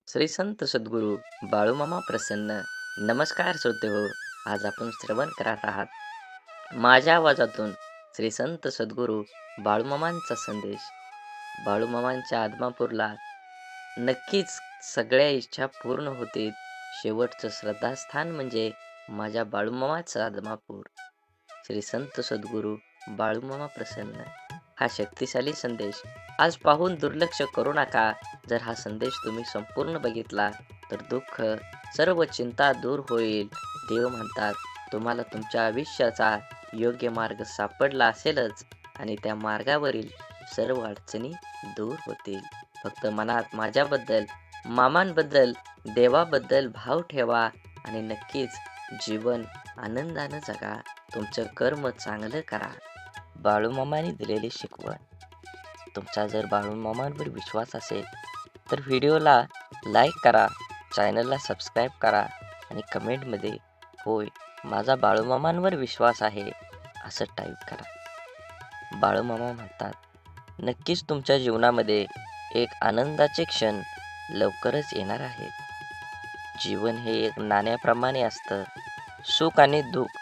श्री संत सद्गुरू बाळूमामा प्रसन्न. नमस्कार श्रोते हो. आज आपण श्रवण करत आहात माझ्या आवाजातून श्री संत सद्गुरू बाळूमामांचा संदेश. बाळूमामांच्या आदमापूरला नक्कीच सगळ्या इच्छा पूर्ण होतील. शेवटचं श्रद्धास्थान म्हणजे माझ्या बाळूमामाचं आदमापूर. श्री संत सद्गुरू बाळूमामा प्रसन्न. हा शक्तिशाली संदेश आज पाहून दुर्लक्ष करू नका. जर हा संदेश तुम्ही संपूर्ण बघितला तर दुःख, सर्व चिंता दूर होईल. देव म्हणतात तुम्हाला तुमच्या आयुष्याचा योग्य मार्ग सापडला असेलच आणि त्या मार्गावरील सर्व अडचणी दूर होतील. फक्त मनात माझ्याबद्दल, मामांबद्दल, देवाबद्दल भाव ठेवा आणि नक्कीच जीवन आनंदानं जगा. तुमचं कर्म चांगलं करा. बाळूमामांनी दिलेली शिकवण. तुमचा जर बाळूमामांवर विश्वास असेल तर व्हिडिओला लाईक करा, चॅनलला सबस्क्राईब करा आणि कमेंटमध्ये होय माझा बाळूमामांवर विश्वास आहे असं टाईप करा. बाळूमामा म्हणतात नक्कीच तुमच्या जीवनामध्ये एक आनंदाचे क्षण लवकरच येणार आहेत. जीवन हे एक नाण्याप्रमाणे असतं. सुख आणि दुःख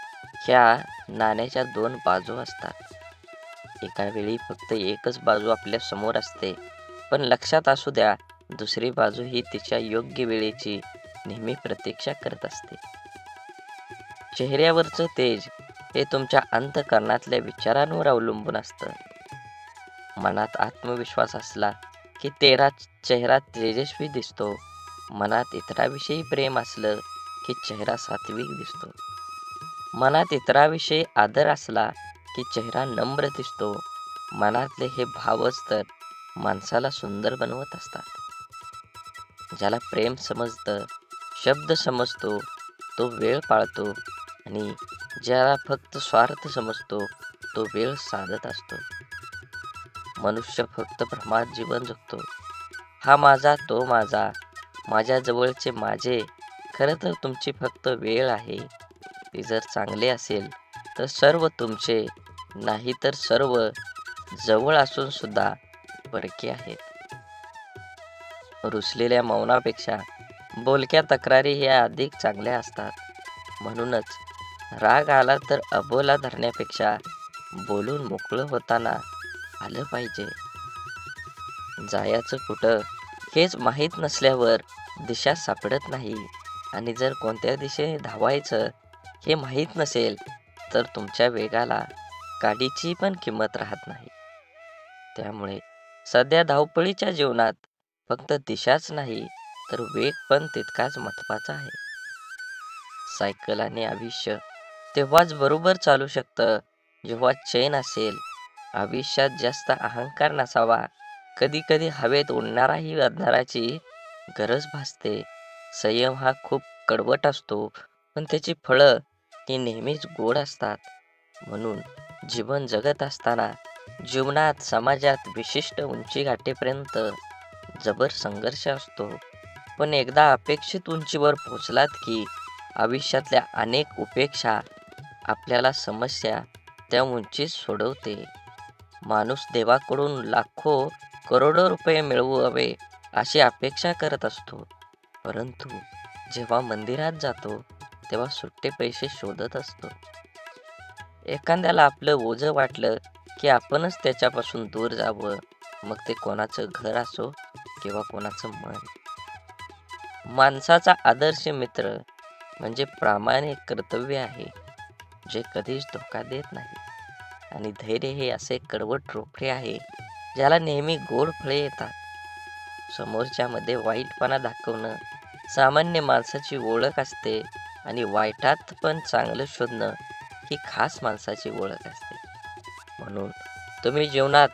ह्या नाण्याच्या दोन बाजू असतात. एका वेळी फक्त एकच बाजू आपल्या समोर असते, पण लक्षात असू द्या दुसरी बाजू ही तिच्या योग्य वेळेची नेहमी प्रतीक्षा करत असते. चेहऱ्यावरचं तेज हे तुमच्या अंतःकरणातल्या विचारांवर अवलंबून असतं. मनात आत्मविश्वास असला की चेहरा तेजस्वी दिसतो. मनात इतराविषयी प्रेम असलं की चेहरा सात्विक दिसतो. मनात इतराविषयी आदर असला की चेहरा नम्र दिसतो. मनातले हे भावच तर माणसाला सुंदर बनवत असतात. ज्याला प्रेम समजतं, शब्द समजतो, तो वेळ पाळतो आणि ज्याला फक्त स्वार्थ समजतो, तो वेळ साधत असतो. मनुष्य फक्त भ्रमात जीवन जगतो. हा माझा, तो माझा, माझ्या जवळचे माझे. खरं तर तुमची फक्त वेळ आहे. ती जर चांगली असेल तर सर्व तुमचे, नाही तर सर्व जवळ असून सुद्धा परके आहेत. रुसलेल्या मौनापेक्षा बोलक्या तक्रारी ह्या अधिक चांगल्या असतात. म्हणूनच राग आला तर अबोला धरण्यापेक्षा बोलून मोकळं होताना आलं पाहिजे. जायचं कुठं हेच माहीत नसल्यावर दिशा सापडत नाही आणि जर कोणत्या दिशेने धावायचं हे माहीत नसेल तर तुमच्या वेगाला काडीची पण किंमत राहत नाही. त्यामुळे सध्या धावपळीच्या जीवनात फक्त दिशाच नाही तर वेग पण तितकाच महत्त्वाचा आहे. सायकल आणि आयुष्य तेव्हाच बरोबर चालू शकतं जेव्हा चैन असेल. आयुष्यात जास्त अहंकार नसावा. कधी कधी हवेत उडणाराही अंधाराची गरज भासते. संयम हा खूप कडवट असतो, पण त्याची फळं ही नेहमीच गोड असतात. म्हणून जीवन जगत असताना जीवनात, समाजात विशिष्ट उंची गाठेपर्यंत जबर संघर्ष असतो. पण एकदा अपेक्षित उंचीवर पोहोचलात की आयुष्यातल्या अनेक उपेक्षा आपल्याला समस्या त्या उंचीत सोडवते. माणूस देवाकडून लाखो करोडो रुपये मिळवावे अशी अपेक्षा करत असतो, परंतु जेव्हा मंदिरात जातो तेव्हा सुट्टे पैसे शोधत असतो. एखाद्याला आपलं ओझं वाटलं की आपणच त्याच्यापासून दूर जावं, मग ते कोणाचं घर असो किंवा कोणाचं मन. माणसाचा आदर्श मित्र म्हणजे प्रामाणिक कर्तव्य आहे, जे कधीच धोका देत नाही. आणि धैर्य हे असे कडवट रोखणे आहे ज्याला नेहमी गोड फळे येतात. समोरच्यामध्ये वाईटपणा दाखवणं सामान्य माणसाची ओळख असते आणि वाईटात पण चांगलं शोधणं ही खास माणसाची ओळख असते. म्हणून तुम्ही जीवनात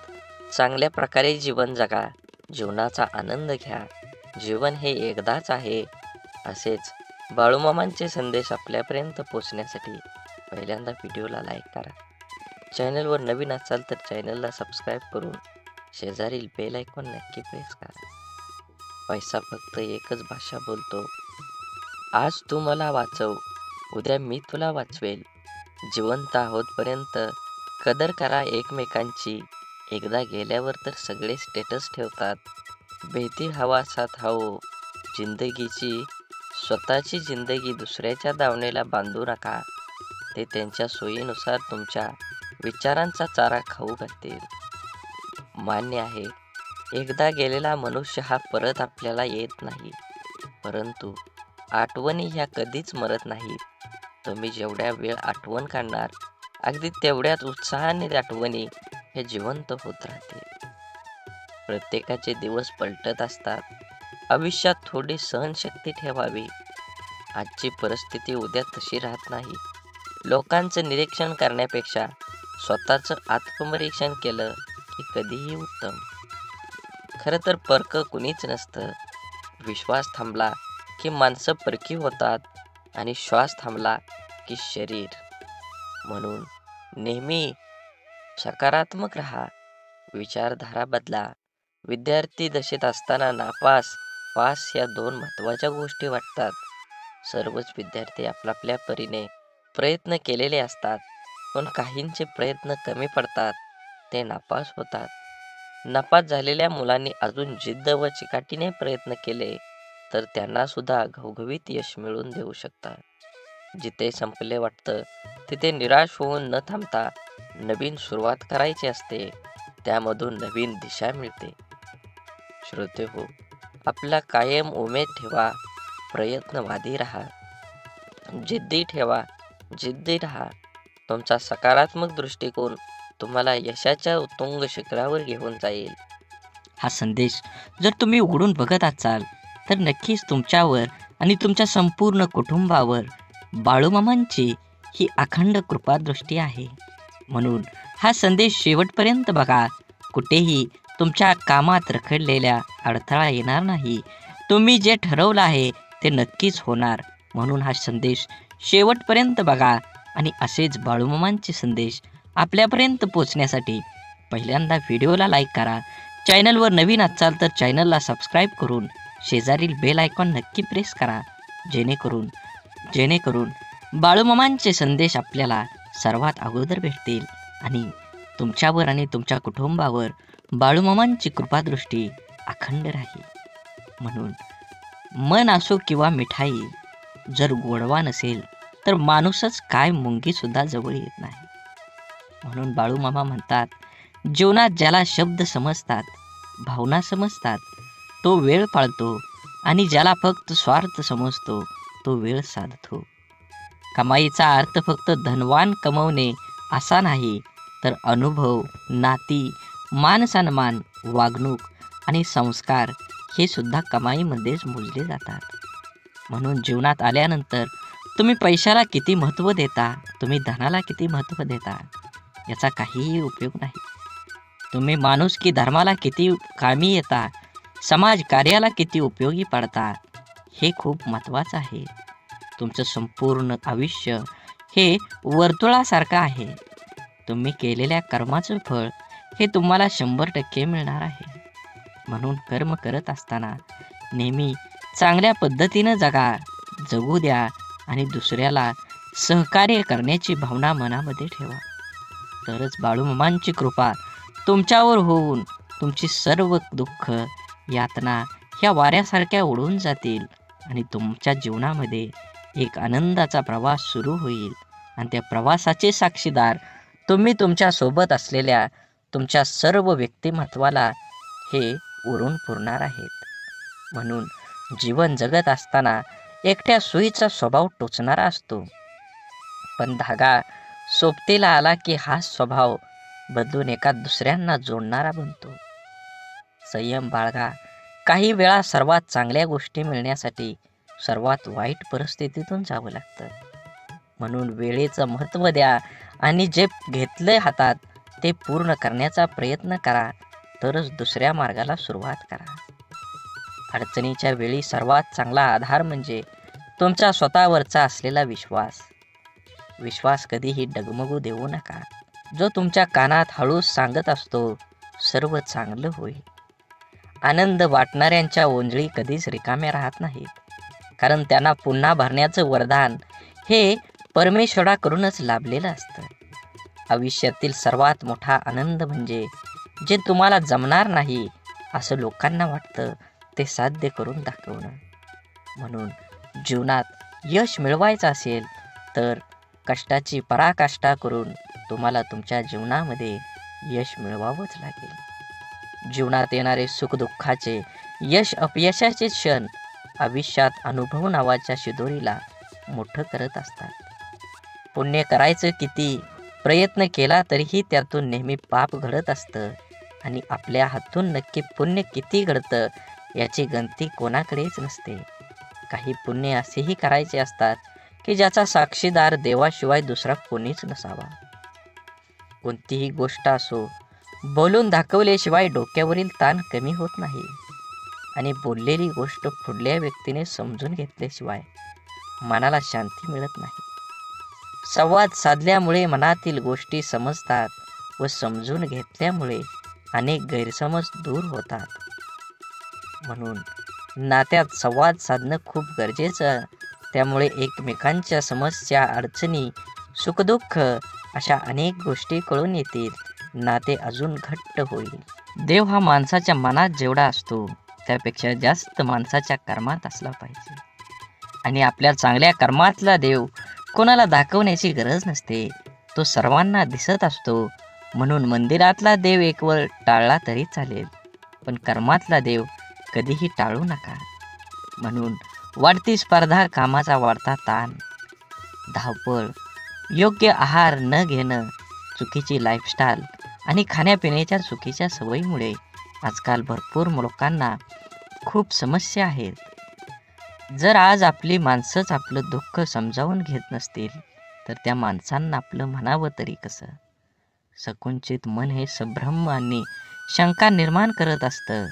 चांगल्या प्रकारे जीवन जगा, जीवनाचा आनंद घ्या. जीवन हे एकदाच आहे. असेच बाळूमामांचे संदेश आपल्यापर्यंत पोचण्यासाठी पहिल्यांदा व्हिडिओला लाईक करा. चॅनलवर नवीन असाल तर चॅनलला सबस्क्राईब करून शेजारील बेल आयकॉन नक्की प्रेस करा. पैसा फक्त एकच भाषा बोलतो. आज तू मला वाचव, उद्या मी तुला वाचवेल. जिवंत आहोतपर्यंत कदर करा एकमेकांची. एकदा गेल्यावर तर सगळे स्टेटस ठेवतात. बेहती हवा साथ हो, स्वतःची जिंदगी दुसऱ्याच्या दावणीला बांधू नका. ते त्यांच्या सोयीनुसार तुमच्या विचारांचा चारा खाऊ घालतील. मान्य आहे, एकदा गेलेला मनुष्य हा परत आपल्याला येत नाही, परंतु आठवणी ह्या कधीच मरत नाहीत. तुम्ही जेवढ्या वेळ आठवण काढणार, अगदी तेवढ्याच उत्साहाने आठवणी हे जिवंत होत राहतील. प्रत्येकाचे दिवस पलटत असतात. आयुष्यात थोडी सहनशक्ती ठेवावी. आजची परिस्थिती उद्या तशी राहत नाही. लोकांचं निरीक्षण करण्यापेक्षा स्वतःचं आत्मपरीक्षण केलं की कधीही उत्तम. खरं तर परक कुणीच नसतं. विश्वास थांबला की माणसं परकी होतात आणि श्वास थांबला की शरीर. म्हणून नेहमी सकारात्मक राहा. विचारधारा बदला. विद्यार्थी दशेत असताना नापास, पास या दोन महत्त्वाच्या गोष्टी वाटतात. सर्वच विद्यार्थी आपापल्या परीने प्रयत्न केलेले असतात, पण काहींचे प्रयत्न कमी पडतात, ते नापास होतात. नापास झालेल्या मुलांनी अजून जिद्द व चिकाटीने प्रयत्न केले तर त्यांना सुद्धा घवघवीत यश मिळवून देऊ शकतात. जिथे संपले वाटतं तिथे निराश होऊन न थांबता नवीन सुरुवात करायची असते. त्यामधून नवीन दिशा मिळते. श्रोतेहो, आपला कायम उमेद ठेवा. प्रयत्नवादी राहा. जिद्दी राहा. तुमचा सकारात्मक दृष्टिकोन तुम्हाला यशाच्या उत्तुंग शिखरावर घेऊन जाईल. हा संदेश जर तुम्ही उघडून बघत असाल तर नक्कीच तुमच्यावर आणि तुमच्या संपूर्ण कुटुंबावर बाळूमामांची ही अखंड कृपादृष्टी आहे. म्हणून हा संदेश शेवटपर्यंत बघा. कुठेही तुमच्या कामात रखडलेल्या अडथळा येणार नाही. तुम्ही जे ठरवलं आहे ते नक्कीच होणार. म्हणून हा संदेश शेवटपर्यंत बघा आणि असेच बाळूमामांचे संदेश आपल्यापर्यंत पोचण्यासाठी पहिल्यांदा व्हिडिओला लाईक करा. चॅनलवर नवीन असाल तर चॅनलला सबस्क्राईब करून शेजारील बेल आयकॉन नक्की प्रेस करा, जेणेकरून बाळूमामांचे संदेश आपल्याला सर्वात अगोदर भेटतील आणि तुमच्यावर आणि तुमच्या कुटुंबावर बाळूमामांची कृपादृष्टी अखंड राहील. म्हणून मन असो किंवा मिठाई, जर गोडवा नसेल तर माणूसच काय मुंगीसुद्धा जवळ येत नाही. म्हणून बाळूमामा म्हणतात, जीवनात ज्याला शब्द समजतात, भावना समजतात, तो वेळ पाळतो आणि ज्याला फक्त स्वार्थ समजतो तो वेळ साधतो. कमाईचा अर्थ फक्त धनवान कमवणे असा नाही, तर अनुभव, नाती, मान सन्मान, वागणूक आणि संस्कार हे सुद्धा कमाईमध्येच मोजले जातात. म्हणून जीवनात आल्यानंतर तुम्ही पैशाला किती महत्त्व देता, तुम्ही धनाला किती महत्त्व देता, याचा काहीही उपयोग नाही. तुम्ही माणुसकी धर्माला किती कामी येता, समाज कार्याला किती उपयोगी पडता, हे खूप महत्त्वाचं आहे. तुमचं संपूर्ण आयुष्य हे वर्तुळासारखं आहे. तुम्ही केलेल्या कर्माचं फळ हे तुम्हाला 100% मिळणार आहे. म्हणून कर्म करत असताना नेहमी चांगल्या पद्धतीनं जगू द्या आणि दुसऱ्याला सहकार्य करण्याची भावना मनामध्ये ठेवा. तरच बाळूमामांची कृपा तुमच्यावर होऊन तुमची सर्व दुःख, यातना ह्या वाऱ्यासारख्या उडून जातील आणि तुमच्या जीवनामध्ये एक आनंदाचा प्रवास सुरू होईल. आणि त्या प्रवासाचे साक्षीदार तुम्ही तुमच्या सोबत असलेल्या तुमच्या सर्व व्यक्तिमत्वाला हे उरून पुरणार आहेत. म्हणून जीवन जगत असताना एकट्या सुईचा स्वभाव टोचणारा असतो, पण धागा सोबतीला आला की हा स्वभाव बदलून एका दुसऱ्यांना जोडणारा बनतो. संयम बाळगा. काही वेळा सर्वात चांगल्या गोष्टी मिळण्यासाठी सर्वात वाईट परिस्थितीतून जावं लागतं. म्हणून वेळेचं महत्त्व द्या आणि जे घेतलंय हातात ते पूर्ण करण्याचा प्रयत्न करा, तरच दुसऱ्या मार्गाला सुरुवात करा. अडचणीच्या वेळी सर्वात चांगला आधार म्हणजे तुमचा स्वतःवरचा असलेला विश्वास कधीही डगमगू देऊ नका. जो तुमच्या कानात हळूच सांगत असतो, सर्व चांगलं होईल. आनंद वाटणाऱ्यांच्या ओंजळी कधीच रिकाम्या राहत नाहीत, कारण त्यांना पुन्हा भरण्याचं वरदान हे परमेश्वराकडूनच लाभलेलं असतं. आयुष्यातील सर्वात मोठा आनंद म्हणजे जे तुम्हाला जमणार नाही असं लोकांना वाटतं ते साध्य करून दाखवणं. म्हणून जीवनात यश मिळवायचं असेल तर कष्टाची पराकाष्ठा करून तुम्हाला तुमच्या जीवनामध्ये यश मिळवावंच लागेल. जीवनात येणारे सुखदुःखाचे, यश अपयशाचे क्षण आयुष्यात अनुभव नावाच्या शिदोरीला मोठं करत असतात. पुण्य करायचं किती प्रयत्न केला तरीही त्यातून नेहमी पाप घडत असतं आणि आपल्या हातून नक्की पुण्य किती घडतं याची गणती कोणाकडेच नसते. काही पुण्य असेही करायचे असतात की ज्याचा साक्षीदार देवाशिवाय दुसरा कोणीच नसावा. कोणतीही गोष्ट असो, बोलून दाखवल्याशिवाय डोक्यावरील ताण कमी होत नाही आणि बोललेली गोष्ट पुढल्या व्यक्तीने समजून घेतल्याशिवाय मनाला शांती मिळत नाही. संवाद साधल्यामुळे मनातील गोष्टी समजतात व समजून घेतल्यामुळे अनेक गैरसमज दूर होतात. म्हणून नात्यात संवाद साधणं खूप गरजेचं. त्यामुळे एकमेकांच्या समस्या, अडचणी, सुखदुःख अशा अनेक गोष्टी कळून येतील. नाते अजून घट्ट होईल. देव हा माणसाच्या मनात जेवढा असतो त्यापेक्षा जास्त माणसाच्या कर्मात असला पाहिजे. आणि आपल्या चांगल्या कर्मातला देव कोणाला दाखवण्याची गरज नसते. तो सर्वांना दिसत असतो. म्हणून मंदिरातला देव एक वेळ टाळला तरी चालेल, पण कर्मातला देव कधीही टाळू नका. म्हणून वाढती स्पर्धा, कामाचा वाढता ताण, धावपळ, योग्य आहार न घेणं, चुकीची लाईफस्टाईल आणि खाण्यापिण्याच्या चुकीच्या सवयीमुळे आजकाल भरपूर लोकांना खूप समस्या आहेत. जर आज आपली माणसंच आपलं दुःख समजावून घेत नसतील तर त्या माणसांना आपलं म्हणावं तरी कसं? संकुचित मन हे संभ्रम आणि शंका निर्माण करत असतं.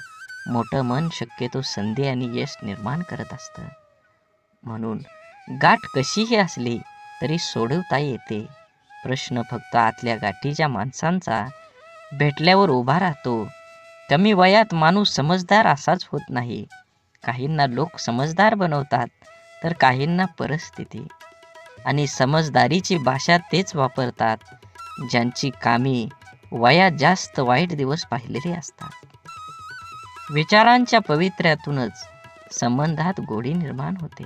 मोठं मन शक्यतो संधी आणि यश निर्माण करत असतं. म्हणून गाठ कशीही असली तरी सोडवता येते. प्रश्न फक्त आतल्या गाठीच्या माणसांचा भेटल्यावर उभा राहतो. कमी वयात माणूस समजदार असाच होत नाही. काहींना लोक समजदार बनवतात तर काहींना परिस्थिती. आणि समजदारीची भाषा तेच वापरतात ज्यांची कामी वयात जास्त वाईट दिवस पाहिलेले असतात. विचारांच्या पवित्र्यातूनच संबंधात गोडी निर्माण होते.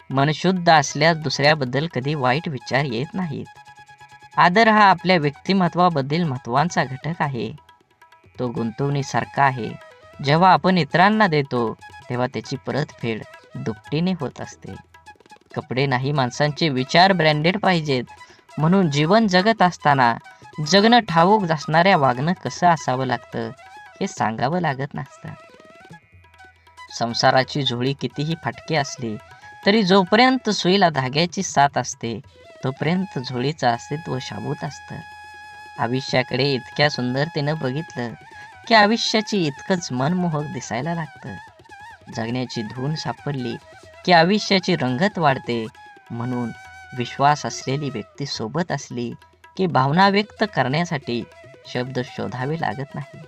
मन शुद्ध असल्यास दुसऱ्याबद्दल कधी वाईट विचार येत नाहीत. आदर हा आपल्या व्यक्तिमत्वाबद्दल महत्त्वाचा घटक आहे. तो गुंतवणुकीसारखा आहे. जेव्हा आपण इतरांना देतो तेव्हा त्याची परतफेड दुपटीने होत असते. कपडे नाही, माणसांचे विचार ब्रँडेड पाहिजेत. म्हणून जीवन जगत असताना जगणं ठाऊक असणाऱ्या वागणं कसं असावं लागतं हे सांगावं लागत नसतं. संसाराची झोळी कितीही फाटकी असली तरी जोपर्यंत सुईला धाग्याची साथ असते तोपर्यंत झोळीचं अस्तित्व शाबूत असतं. आयुष्याकडे इतक्या सुंदरतेनं बघितलं की आयुष्याची इतकंच मनमोहक दिसायला लागतं. जगण्याची धून सापडली की आयुष्याची रंगत वाढते. म्हणून विश्वास असलेली व्यक्ती सोबत असली की भावना व्यक्त करण्यासाठी शब्द शोधावे लागत नाही,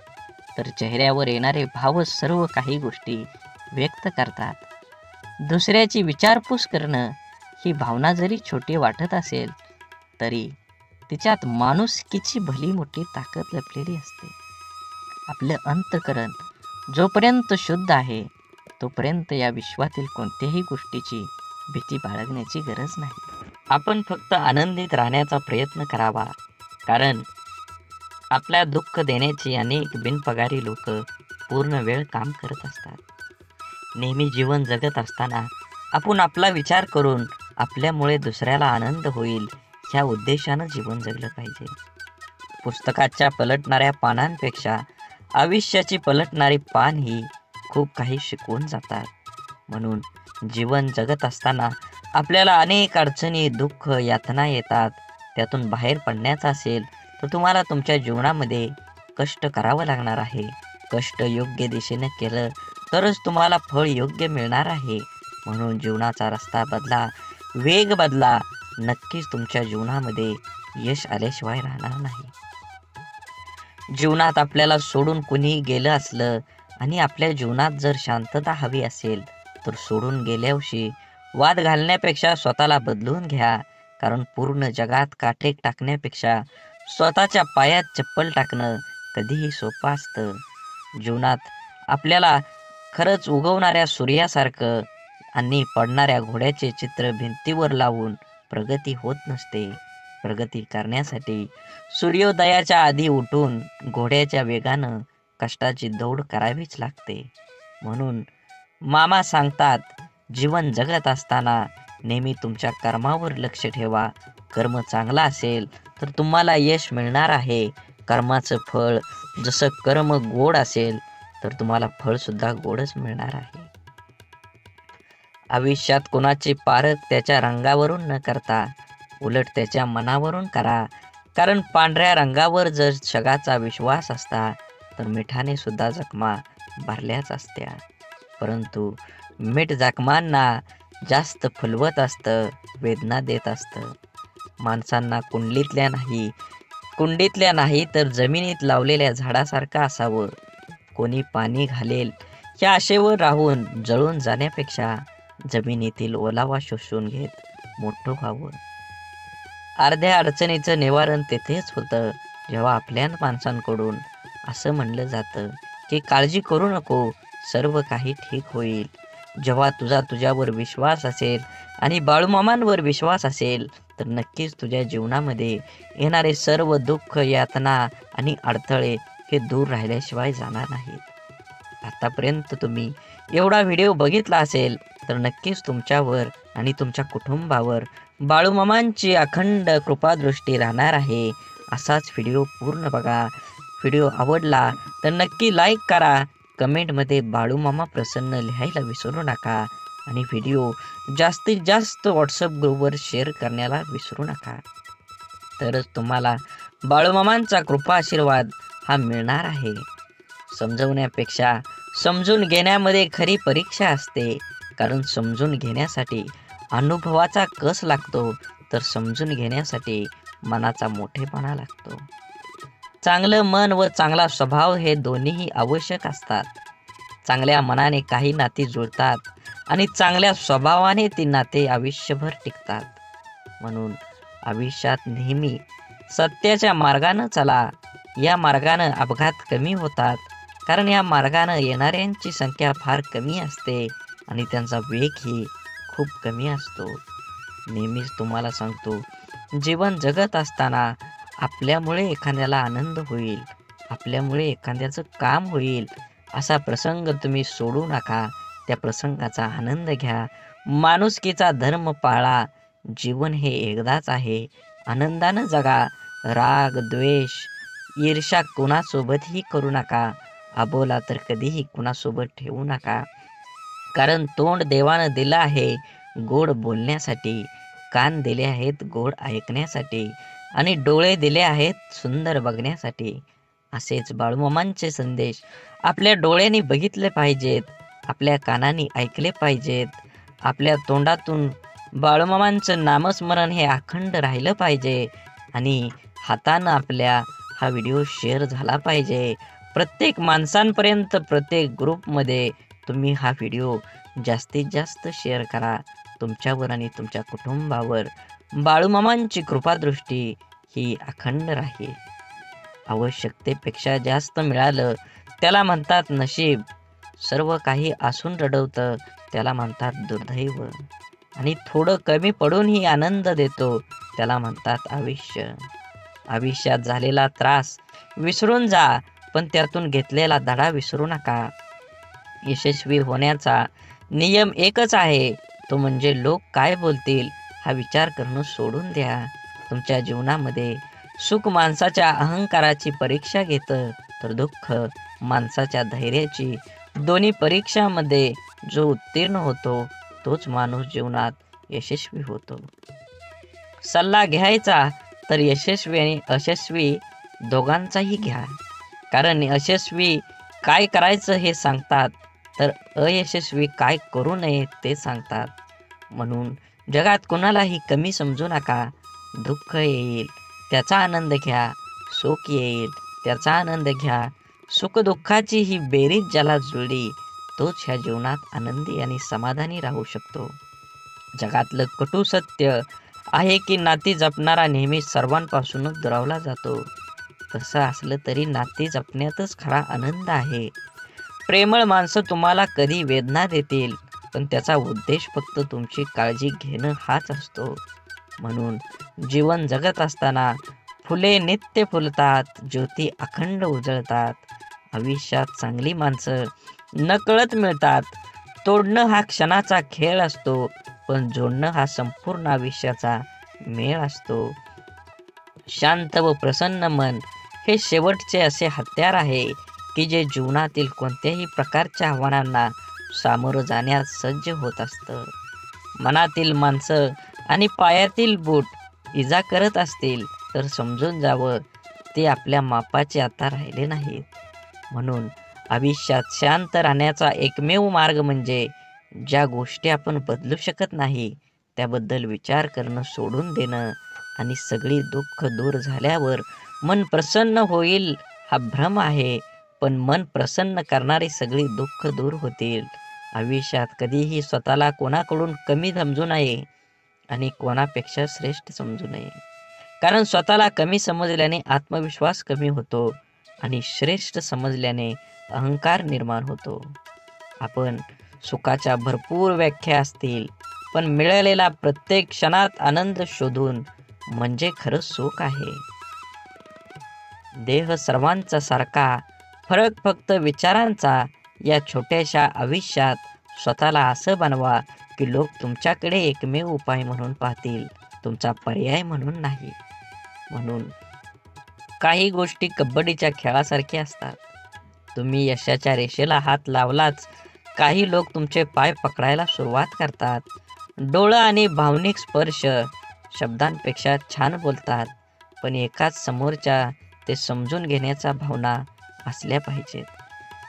तर चेहऱ्यावर येणारे भावच सर्व काही गोष्टी व्यक्त करतात. दुसऱ्याची विचारपूस करणं ही भावना जरी छोटी वाटत असेल तरी तिच्यात माणुसकीची भली मोठी ताकद लपलेली असते. आपलं अंतःकरण जोपर्यंत शुद्ध आहे तोपर्यंत या विश्वातील कोणत्याही गोष्टीची भीती बाळगण्याची गरज नाही. आपण फक्त आनंदित राहण्याचा प्रयत्न करावा, कारण आपल्या दुःख देण्याची अनेक बिनपगारी लोक पूर्ण वेळ काम करत असतात. नेहमी जीवन जगत असताना आपण आपला विचार करून आपल्यामुळे दुसऱ्याला आनंद होईल ह्या उद्देशानं जीवन जगलं पाहिजे. पुस्तकाच्या पलटणाऱ्या पानांपेक्षा आयुष्याची पलटणारी पान ही खूप काही शिकवून जातात. म्हणून जीवन जगत असताना आपल्याला अनेक अडचणी, दुःख, यातना येतात. त्यातून बाहेर पडण्याचं असेल तर तुम्हाला तुमच्या जीवनामध्ये कष्ट करावं लागणार आहे. कष्ट योग्य दिशेने केलं तरच तुम्हाला फळ योग्य मिळणार आहे. म्हणून जीवनाचा रस्ता बदला, वेग बदला. नक्कीच तुमच्या जीवनामध्ये यश आल्याशिवाय राहणार नाही. जीवनात आपल्याला सोडून कुणी गेलं असलं आणि आपल्या जीवनात जर शांतता हवी असेल तर सोडून गेल्यावर्षी वाद घालण्यापेक्षा स्वतःला बदलून घ्या. कारण पूर्ण जगात काटे टाकण्यापेक्षा स्वतःच्या पायात चप्पल टाकणं कधीही सोपं असतं. जीवनात आपल्याला खरंच उगवणाऱ्या सूर्यासारखं आणि पडणाऱ्या घोड्याचे चित्र भिंतीवर लावून प्रगती होत नसते. प्रगती करण्यासाठी सूर्योदयाच्या आधी उठून घोड्याच्या वेगानं कष्टाची दौड करावीच लागते. म्हणून मामा सांगतात, जीवन जगत असताना नेहमी तुमच्या कर्मावर लक्ष ठेवा. कर्म चांगला असेल तर तुम्हाला यश मिळणार आहे. कर्माचं फळ जसं कर्म गोड असेल तर तुम्हाला फळ सुद्धा गोडच मिळणार आहे. आयुष्यात कोणाचे पारख त्याच्या रंगावरून न करता उलट त्याच्या मनावरून करा. कारण पांढऱ्या रंगावर जर जगाचा विश्वास असता तर मिठाने सुद्धा जखमा भरल्याच असत्या. परंतु मीठ जखमांना जास्त फुलवत असतं, वेदना देत असतं. माणसांना कुंडीतल्या नाही तर जमिनीत लावलेल्या झाडासारखं असावं. कोणी पाणी घालेल या आशेवर राहून जळून जाण्यापेक्षा जमिनीतील ओलावा शोषून घेत मोठं व्हावं. अर्ध्या अडचणीचं निवारण तेथेच होतं जेव्हा आपल्या माणसांकडून असं म्हणलं जातं की काळजी करू नको, सर्व काही ठीक होईल. जेव्हा तुझ्यावर विश्वास असेल आणि बाळूमामांवर विश्वास असेल तर नक्कीच तुझ्या जीवनामध्ये येणारे सर्व दुःख, यातना आणि अडथळे हे दूर राहिल्याशिवाय जाणार नाहीत. आतापर्यंत तुम्ही एवढा व्हिडिओ बघितला असेल तर नक्कीच तुमच्यावर आणि तुमच्या कुटुंबावर बाळूमामांची अखंड कृपादृष्टी राहणार आहे. असाच व्हिडिओ पूर्ण बघा. व्हिडिओ आवडला तर नक्की लाईक करा. कमेंटमध्ये बाळूमामा प्रसन्न लिहायला विसरू नका आणि व्हिडिओ जास्तीत जास्त व्हॉट्सअप ग्रुपवर शेअर करण्याला विसरू नका. तरच तुम्हाला बाळूमामांचा कृपा आशीर्वाद हा मिळणार आहे. समजवण्यापेक्षा समजून घेण्यामध्ये खरी परीक्षा असते. कारण समजून घेण्यासाठी अनुभवाचा कस लागतो तर समजून घेण्यासाठी मनाचा मोठेपणा लागतो. चांगलं मन व चांगला स्वभाव हे दोन्हीही आवश्यक असतात. चांगल्या मनाने काही नाती जुळतात आणि चांगल्या स्वभावाने ती नाते आयुष्यभर टिकतात. म्हणून आयुष्यात नेहमी सत्याच्या मार्गानं चला. या मार्गानं अपघात कमी होतात. कारण या मार्गानं येणाऱ्यांची संख्या फार कमी असते आणि त्यांचा वेगही खूप कमी असतो. नेहमीच तुम्हाला सांगतो, जीवन जगत असताना आपल्यामुळे एखाद्याला आनंद होईल, आपल्यामुळे एखाद्याचं काम होईल असा प्रसंग तुम्ही सोडू नका. त्या प्रसंगाचा आनंद घ्या. माणुसकीचा धर्म पाळा. जीवन हे एकदाच आहे. आनंदानं जगा. राग, द्वेष, ईर्ष्या कुणासोबतही करू नका. अबोला तर कधीही कुणासोबत ठेवू नका. कारण तोंड देवानं दिलं आहे गोड बोलण्यासाठी, कान दिले आहेत गोड ऐकण्यासाठी आणि डोळे दिले आहेत सुंदर बघण्यासाठी. असेच बाळूमामांचे संदेश आपल्या डोळ्यांनी बघितले पाहिजेत, आपल्या कानांनी ऐकले पाहिजेत. आपल्या तोंडातून बाळूमामांचं नामस्मरण हे अखंड राहिलं पाहिजे आणि हातानं आपल्या हा व्हिडिओ शेअर झाला पाहिजे. प्रत्येक माणसांपर्यंत, प्रत्येक ग्रुपमध्ये तुम्ही हा व्हिडिओ जास्तीत जास्त शेअर करा. तुमच्यावर आणि तुमच्या कुटुंबावर बाळूमामांची कृपादृष्टी ही अखंड राहील. आवश्यकतेपेक्षा जास्त मिळालं त्याला म्हणतात नशीब. सर्व काही असून रडवतं त्याला म्हणतात दुर्दैव. आणि थोडं कमी पडूनही आनंद देतो त्याला म्हणतात आयुष्य. आयुष्यात झालेला त्रास विसरून जा, पण त्यातून घेतलेला धडा विसरू नका. यशस्वी होण्याचा नियम एकच आहे, तो म्हणजे लोक काय बोलतील हा विचार करणं सोडून द्या. तुमच्या जीवनामध्ये सुख माणसाच्या अहंकाराची परीक्षा घेतं तर दुःख माणसाच्या धैर्याची. दोन्ही परीक्षामध्ये जो उत्तीर्ण होतो तोच माणूस जीवनात यशस्वी होतो. सल्ला घ्यायचा तर यशस्वी आणि अयशस्वी दोघांचाही घ्या. कारण यशस्वी काय करायचं हे सांगतात तर अयशस्वी काय करू नये ते सांगतात. म्हणून जगात कोणालाही कमी समजू नका. दुःख येईल त्याचा आनंद घ्या, सुख येईल त्याचा आनंद घ्या. सुखदुःखाची ही बेरीज ज्याला जुळली तोच ह्या जीवनात आनंदी आणि समाधानी राहू शकतो. जगातलं कटू सत्य आहे की नाती जपणारा नेहमी सर्वांपासूनच दुरावला जातो. तसं असलं तरी नाती जपण्यातच खरा आनंद आहे. प्रेमळ माणसं तुम्हाला कधी वेदना देतील पण त्याचा उद्देश फक्त तुमची काळजी घेणं हाच असतो. म्हणून जीवन जगत असताना फुले नित्य फुलतात, ज्योती अखंड उजळतात. आयुष्यात चांगली माणसं नकळत मिळतात. तोडणं हा क्षणाचा खेळ असतो, पण जोडणं हा संपूर्ण आयुष्याचा मेळ असतो. शांत व प्रसन्न मन हे शेवटचे असे हत्यार आहे की जे जीवनातील कोणत्याही प्रकारच्या आव्हानांना सामोरं जाण्यास सज्ज होत असतं. मनातील माणसं आणि पायातील बूट इजा करत असतील तर समजून जावं ते आपल्या मापाचे आता राहिले नाहीत. म्हणून आयुष्यात शांत राहण्याचा एकमेव मार्ग म्हणजे ज्या गोष्टी आपण बदलू शकत नाही त्याबद्दल विचार करणं सोडून देणं आणि सगळी दुःख दूर झाल्यावर मन प्रसन्न होईल हा भ्रम आहे. पण मन प्रसन्न करणारी सगळी दुःख दूर होतील. आयुष्यात कधीही स्वतःला कोणाकडून कमी समजू नये आणि कोणापेक्षा श्रेष्ठ समजू नये. कारण स्वतःला कमी समजल्याने आत्मविश्वास कमी होतो आणि श्रेष्ठ समजल्याने अहंकार निर्माण होतो. आपण सुखाच्या भरपूर व्याख्या असतील, पण मिळालेला प्रत्येक क्षणात आनंद शोधून म्हणजे खरं सुख आहे. देह सर्वांचा सारखा, फरक फक्त विचारांचा. या छोट्याशा आयुष्यात स्वतःला असं बनवा की लोक तुमच्याकडे एकमेव उपाय म्हणून पाहतील, तुमचा पर्याय म्हणून नाही. म्हणून काही गोष्टी कबड्डीच्या खेळासारख्या असतात. तुम्ही यशाच्या रेषेला हात लावलाच काही लोक तुमचे पाय पकडायला सुरुवात करतात. डोळं आणि भावनिक स्पर्श शब्दांपेक्षा छान बोलतात, पण एकाच समोरच्या ते समजून घेण्याच्या भावना असल्या पाहिजेत.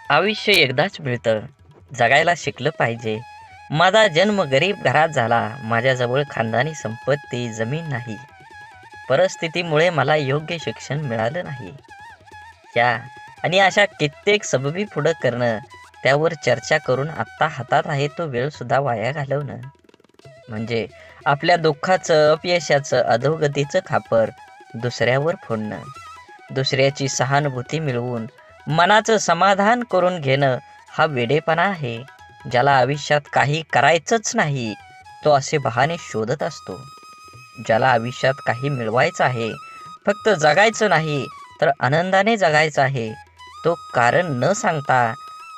आयुष्य एकदाच मिळतं, जगायला शिकलं पाहिजे. माझा जन्म गरीब घरात झाला, माझ्याजवळ खानदानी संपत्ती जमीन नाही, परिस्थितीमुळे मला योग्य शिक्षण मिळालं नाही. या आणि अशा कित्येक सबबी पुढं करणं, त्यावर चर्चा करून आत्ता हातात आहे तो वेळ सुद्धा वाया घालवणं म्हणजे आपल्या दुःखाचं, अपयशाचं, अधोगतीचं खापर दुसऱ्यावर फोडणं. दुसऱ्याची सहानुभूती मिळवून मनाचं समाधान करून घेणं हा वेडेपणा आहे. ज्याला आयुष्यात काही करायचंच नाही तो असे बहाणे शोधत असतो. ज्याला आयुष्यात काही मिळवायचं आहे, फक्त जगायचं नाही तर आनंदाने जगायचं आहे, तो कारण न सांगता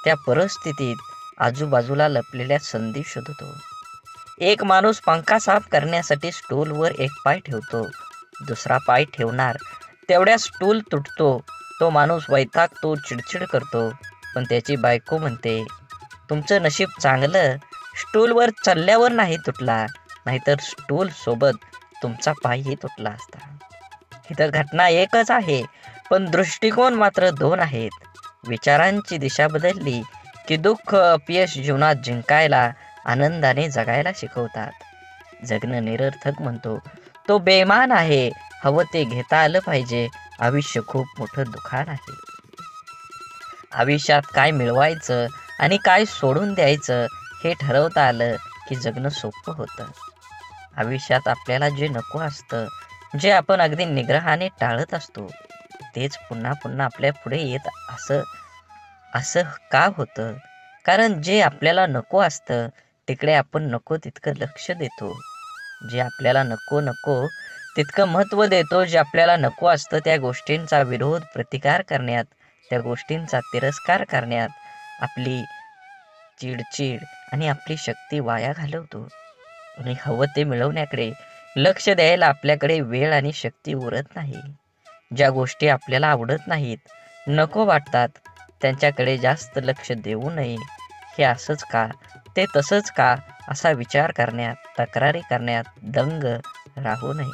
त्या परिस्थितीत आजूबाजूला लपलेल्या संधी शोधतो. एक माणूस पंखा साफ करण्यासाठी स्टूलवर एक पाय ठेवतो, दुसरा पाय ठेवणार तेवढ्या स्टूल तुटतो. तो माणूस वैतागतो, चिडचिड करतो, पण त्याची बायको म्हणते, तुमचं नशीब चांगलं, स्टूलवर चढल्यावर नाही तुटला, नाहीतर स्टूल सोबत तुमचा पायही तुटला असता. इथं घटना एकच आहे, पण दृष्टिकोन मात्र दोन आहेत. विचारांची दिशा बदलली की दुःख, अपयश जीवनात जिंकायला, आनंदाने जगायला शिकवतात. जगणं निरर्थक म्हणतो तो बेमान आहे. हवं ते घेता आलं पाहिजे. आयुष्य खूप मोठं दुकान आहे. आयुष्यात काय मिळवायचं आणि काय सोडून द्यायचं हे ठरवता आलं की जगणं सोपं होतं. आयुष्यात आपल्याला जे नको असतं, जे आपण अगदी निग्रहाने टाळत असतो, तेच पुन्हा पुन्हा आपल्या पुढे येत असं का होतं? कारण जे आपल्याला नको असतं तिकडे आपण नको तितकं लक्ष देतो. जे आपल्याला नको तितकं महत्त्व देतो. जे आपल्याला नको असतं त्या गोष्टींचा विरोध, प्रतिकार करण्यात, त्या गोष्टींचा तिरस्कार करण्यात आपली चिडचिड आणि आपली शक्ती वाया घालवतो. आणि हवं ते मिळवण्याकडे लक्ष द्यायला आपल्याकडे वेळ आणि शक्ती उरत नाही. ज्या गोष्टी आपल्याला आवडत नाहीत, नको वाटतात, त्यांच्याकडे जास्त लक्ष देऊ नये. हे असंच का, ते तसंच का असा विचार करण्यात, तक्रारी करण्यात दंग राहू नये.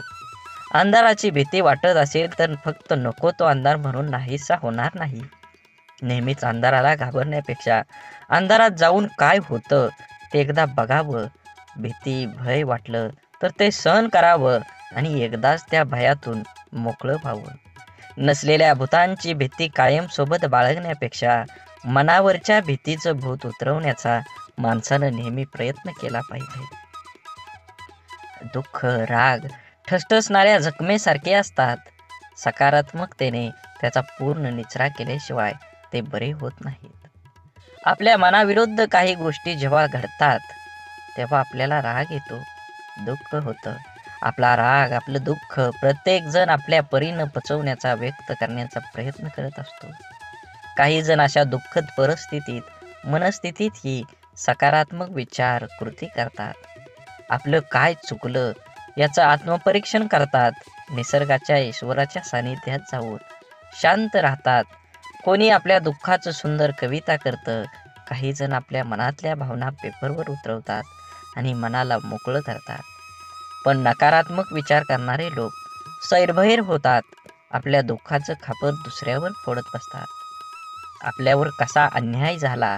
अंधाराची भीती वाटत असेल तर फक्त नको तो अंधार म्हणून नाहीसा होणार नाही. नेहमीच अंधाराला घाबरण्यापेक्षा अंधारात जाऊन काय होतं ते एकदा बघावं. भीती, भय वाटलं तर ते सहन करावं आणि एकदाच त्या भयातून मोकळं व्हावं. नसलेल्या भूतांची भीती कायम सोबत बाळगण्यापेक्षा मनावरच्या भीतीचं भूत उतरवण्याचा माणसानं नेहमी प्रयत्न केला पाहिजे. दुःख, राग ठसठसणाऱ्या जखमेसारखे असतात. सकारात्मकतेने त्याचा पूर्ण निचरा केल्याशिवाय ते बरे होत नाहीत. आपल्या मनाविरुद्ध काही गोष्टी जेव्हा घडतात तेव्हा आपल्याला राग येतो, दुःख होतं. आपला राग, आपलं दुःख प्रत्येक जण आपल्या परीनं पचवण्याचा, व्यक्त करण्याचा प्रयत्न करत असतो. काही जण अशा दुःखद परिस्थितीत, मनस्थितीतही सकारात्मक विचार, कृती करतात. आपलं काय चुकलं याचं आत्मपरीक्षण करतात. निसर्गाच्या, ईश्वराच्या सानिध्यात जाऊन शांत राहतात. कोणी आपल्या दुःखाचं सुंदर कविता करतं. काही जण आपल्या मनातल्या भावना पेपरवर उतरवतात आणि मनाला मोकळं करतात. पण नकारात्मक विचार करणारे लोक सैरभैर होतात. आपल्या दुःखाचं खापर दुसऱ्यावर फोडत बसतात. आपल्यावर कसा अन्याय झाला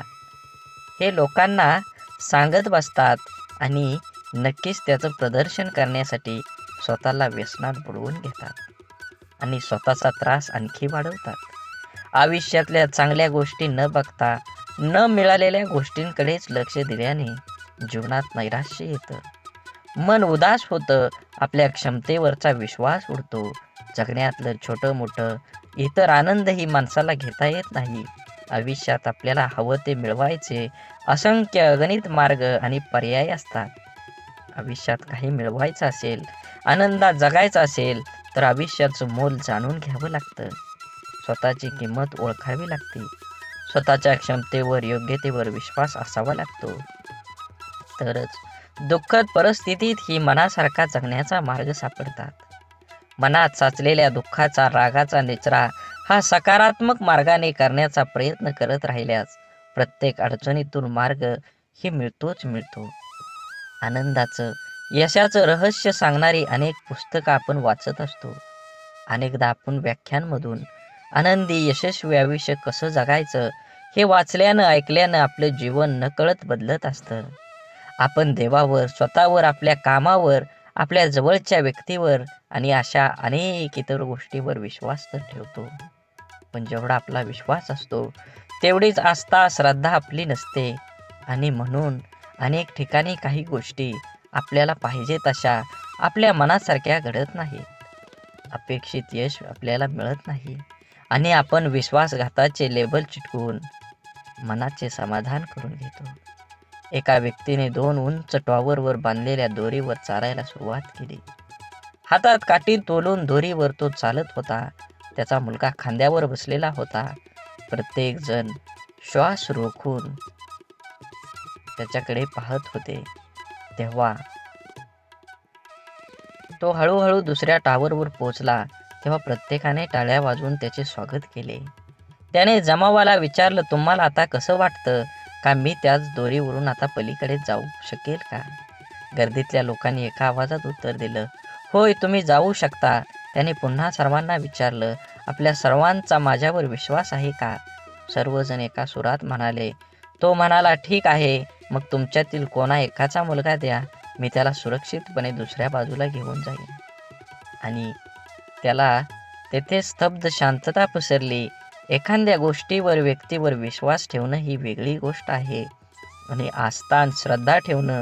हे लोकांना सांगत बसतात आणि नक्कीच त्याचं प्रदर्शन करण्यासाठी स्वतःला व्यसनात बुडवून घेतात आणि स्वतःचा त्रास आणखी वाढवतात. आयुष्यातल्या चांगल्या गोष्टी न बघता न मिळालेल्या गोष्टींकडेच लक्ष दिल्याने जीवनात नैराश्य येतं, मन उदास होतं, आपल्या क्षमतेवरचा विश्वास उडतो. जगण्यातलं छोटं मोठं इतर आनंदही माणसाला घेता येत नाही. आयुष्यात आपल्याला हवं ते मिळवायचे असंख्य अगणित मार्ग आणि पर्याय असतात. आयुष्यात काही मिळवायचं असेल, आनंदात जगायचं असेल तर आयुष्याचं मोल जाणून घ्यावं लागतं. स्वतःची किंमत ओळखावी लागते. स्वतःच्या क्षमतेवर, योग्यतेवर विश्वास असावा लागतो. तरच दुःखद परिस्थितीत ही मनासारखा जगण्याचा मार्ग सापडतात. मनात साचलेल्या दुःखाचा, रागाचा निचरा हा सकारात्मक मार्गाने करण्याचा प्रयत्न करत राहिल्यास प्रत्येक अडचणीतून मार्ग ही मिळतोच मिळतो. आनंदाचं, यशाचं रहस्य सांगणारी अनेक पुस्तकं आपण वाचत असतो. अनेकदा आपण व्याख्यानमधून आनंदी, यशस्वी आयुष्य कसं जगायचं हे वाचल्यानं, ऐकल्यानं आपलं जीवन नकळत बदलत असतं. आपण देवावर, स्वतःवर, आपल्या कामावर, आपल्या जवळच्या व्यक्तीवर आणि अशा अनेक इतर गोष्टीवर विश्वास तर ठेवतो. पण जेवढा आपला विश्वास असतो तेवढीच आस्था, श्रद्धा आपली नसते आणि म्हणून अनेक ठिकाणी काही गोष्टी आपल्याला पाहिजे तशा आपल्या मनासारख्या घडत नाहीत. अपेक्षित यश आपल्याला मिळत नाही आणि आपण विश्वासघाताचे लेबल चिटकवून मनाचे समाधान करून घेतो. एका व्यक्तीने 2 उंच टॉवरवर बांधलेल्या दोरीवर चालायला सुरुवात केली. हातात काठी तोलून दोरीवर तो चालत होता. त्याचा मुलगा खांद्यावर बसलेला होता. प्रत्येक जण श्वास रोखून त्याच्याकडे पाहत होते. तेव्हा तो हळूहळू दुसऱ्या टॉवरवर पोहोचला. तेव्हा प्रत्येकाने टाळ्या वाजवून त्याचे स्वागत केले. त्याने जमावाला विचारलं, तुम्हाला आता कसं वाटतं का मी त्याच दोरीवरून आता पलीकडे जाऊ शकेल का? गर्दीतल्या लोकांनी एका आवाजात उत्तर दिलं, होय, तुम्ही जाऊ शकता. त्याने पुन्हा सर्वांना विचारलं, आपल्या सर्वांचा माझ्यावर विश्वास आहे का? सर्वजण एका सुरात म्हणाले. तो म्हणाला, ठीक आहे, मग तुमच्यातील कोणा एकाचा मुलगा द्या, मी त्याला सुरक्षितपणे दुसऱ्या बाजूला घेऊन जाईन. आणि त्याला तेथे स्तब्ध शांतता पसरली. एखाद्या गोष्टीवर, व्यक्तीवर विश्वास ठेवणं ही वेगळी गोष्ट आहे आणि आस्था आणि श्रद्धा ठेवणं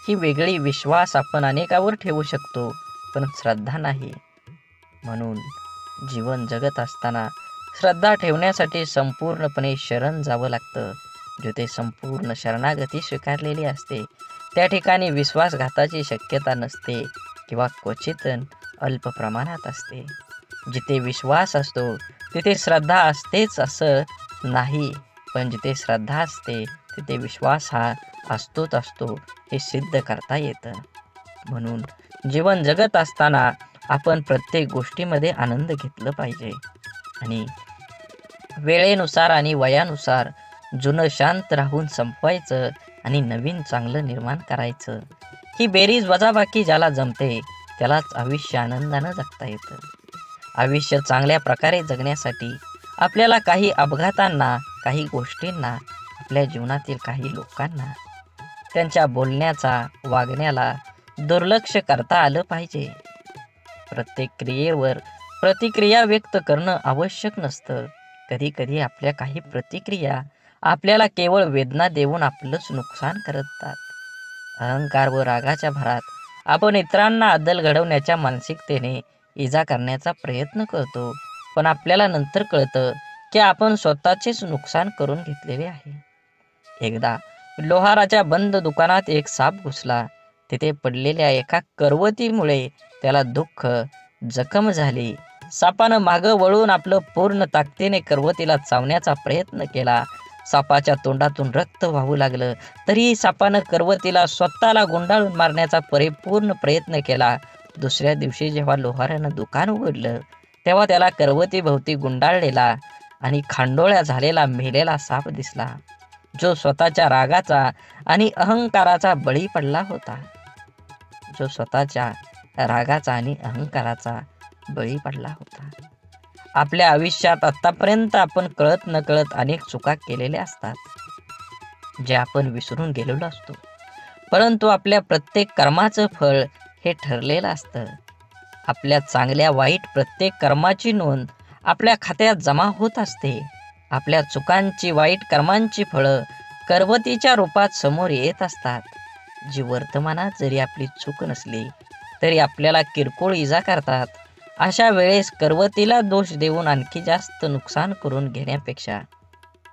ही वेगळी. विश्वास आपण अनेकावर ठेवू शकतो पण श्रद्धा नाही. म्हणून जीवन जगत असताना श्रद्धा ठेवण्यासाठी संपूर्णपणे शरण जावं लागतं. जिथे संपूर्ण शरणागती स्वीकारलेली असते त्या ठिकाणी विश्वासघाताची शक्यता नसते किंवा क्वचित अल्प प्रमाणात असते. जिथे विश्वास असतो तिथे श्रद्धा असतेच असं नाही, पण जिथे श्रद्धा असते तिथे विश्वास हा असतोच असतो हे सिद्ध करता येतं. म्हणून जीवन जगत असताना आपण प्रत्येक गोष्टीमध्ये आनंद घेतलं पाहिजे आणि वेळेनुसार आणि वयानुसार जुनं शांत राहून संपवायचं आणि नवीन चांगलं निर्माण करायचं. ही बेरीज वजाबाकी ज्याला जमते त्यालाच आयुष्य आनंदानं जगता येतं. आयुष्य चांगल्या प्रकारे जगण्यासाठी आपल्याला काही अपघातांना, काही गोष्टींना, आपल्या जीवनातील काही लोकांना, त्यांच्या बोलण्याचा, वागण्याला दुर्लक्ष करता आलं पाहिजे. प्रत्येक क्रियेवर प्रतिक्रिया व्यक्त करणं आवश्यक नसतं. कधी कधी आपल्या काही प्रतिक्रिया आपल्याला केवळ वेदना देऊन आपलंच नुकसान करतात. अहंकार व रागाच्या भरात आपण इतरांना अद्दल घडवण्याच्या मानसिकतेने इजा करण्याचा प्रयत्न करतो, पण आपल्याला नंतर कळतं की आपण स्वतःचेच नुकसान करून घेतलेले आहे. एकदा लोहाराच्या बंद दुकानात एक साप घुसला. तिथे पडलेल्या एका करवतीमुळे त्याला दुःख, जखम झाली. सापानं मागं वळून आपलं पूर्ण ताकदीने करवतीला चावण्याचा प्रयत्न केला. सापाच्या तोंडातून रक्त वाहू लागलं. तरीही सापानं करवतीला स्वतःला गुंडाळून मारण्याचा परिपूर्ण प्रयत्न केला. दुसऱ्या दिवशी जेव्हा लोहारानं दुकान उघडलं तेव्हा त्याला करवतीभोवती गुंडाळलेला आणि खांडोळ्या झालेला मेलेला साप दिसला, जो स्वतःच्या रागाचा आणि अहंकाराचा बळी पडला होता. जो स्वतःच्या रागाचा आणि अहंकाराचा बळी पडला होता. आपल्या आयुष्यात आतापर्यंत आपण कळत नकळत अनेक चुका केलेल्या असतात, जे आपण विसरून गेलेलो असतो. परंतु आपल्या प्रत्येक कर्माचं फळ हे ठरलेलं असतं. आपल्या चांगल्या वाईट प्रत्येक कर्माची नोंद आपल्या खात्यात जमा होत असते. आपल्या चुकांची, वाईट कर्मांची फळं करवतीच्या रूपात समोर येत असतात, जी वर्तमानात जरी आपली चूक नसली तरी आपल्याला किरकोळ इजा करतात. अशा वेळेस करवतीला दोष देऊन आणखी जास्त नुकसान करून घेण्यापेक्षा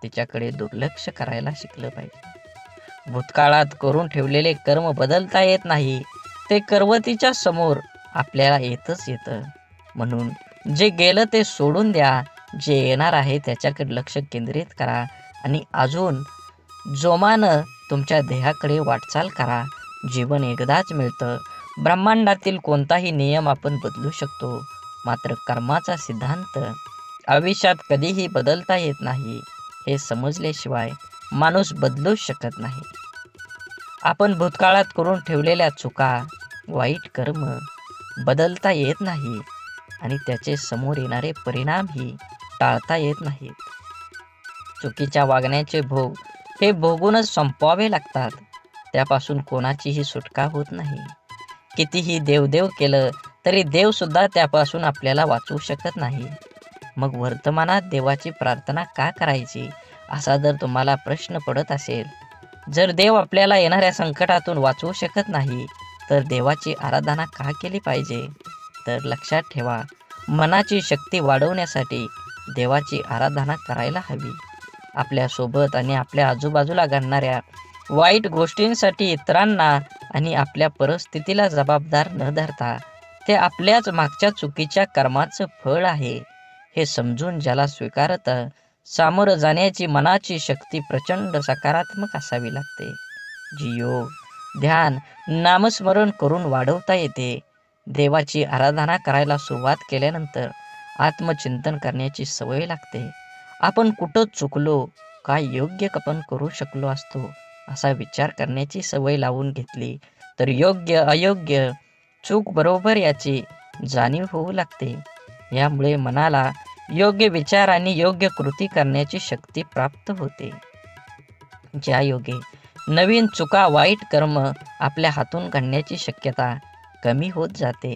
तिच्याकडे दुर्लक्ष करायला शिकलं पाहिजे. भूतकाळात करून ठेवलेले कर्म बदलता येत नाही, ते करवतीच्या समोर आपल्याला येतच येतं. म्हणून जे गेलं ते सोडून द्या, जे येणार आहे त्याच्याकडे लक्ष केंद्रित करा आणि अजून जोमानं तुमच्या ध्येयाकडे वाटचाल करा. जीवन एकदाच मिळतं. ब्रह्मांडातील कोणताही नियम आपण बदलू शकतो, मात्र कर्माचा सिद्धांत आयुष्यात कधीही बदलता येत नाही. हे समजल्याशिवाय माणूस बदलूच शकत नाही. आपण भूतकाळात करून ठेवलेल्या चुका, वाईट कर्म बदलता येत नाही आणि त्याचे समोर येणारे परिणामही टाळता येत नाहीत. चुकीच्या वागण्याचे भोग हे भोगूनच संपवावे लागतात. त्यापासून कोणाचीही सुटका होत नाही. कितीही देवदेव केलं तरी देवसुद्धा त्यापासून आपल्याला वाचवू शकत नाही. मग वर्तमानात देवाची प्रार्थना का करायची, असा जर तुम्हाला प्रश्न पडत असेल, जर देव आपल्याला येणाऱ्या संकटातून वाचवू शकत नाही तर देवाची आराधना का केली पाहिजे? तर लक्षात ठेवा, मनाची शक्ती वाढवण्यासाठी देवाची आराधना करायला हवी. आपल्यासोबत आणि आपल्या आजूबाजूला घडणाऱ्या वाईट गोष्टींसाठी इतरांना आणि आपल्या परिस्थितीला जबाबदार न धरता ते आपल्याच मागच्या चुकीच्या कर्माचं फळ आहे हे समजून ज्याला स्वीकारतं, सामोरं जाण्याची मनाची शक्ती प्रचंड सकारात्मक असावी लागते, जी योग, ध्यान, नामस्मरण करून वाढवता येते. देवाची आराधना करायला सुरुवात केल्यानंतर आत्मचिंतन करण्याची सवय लागते. आपण कुठं चुकलो, काय योग्य आपण करू शकलो असतो, असा विचार करण्याची सवय लावून घेतली तर योग्य अयोग्य, चूक बरोबर याची जाणीव होऊ लागते. यामुळे मनाला योग्य विचार आणि योग्य कृती करण्याची शक्ती प्राप्त होते. ज्या योगे नवीन चुका, वाईट कर्म आपल्या हातून घडण्याची शक्यता कमी होत जाते.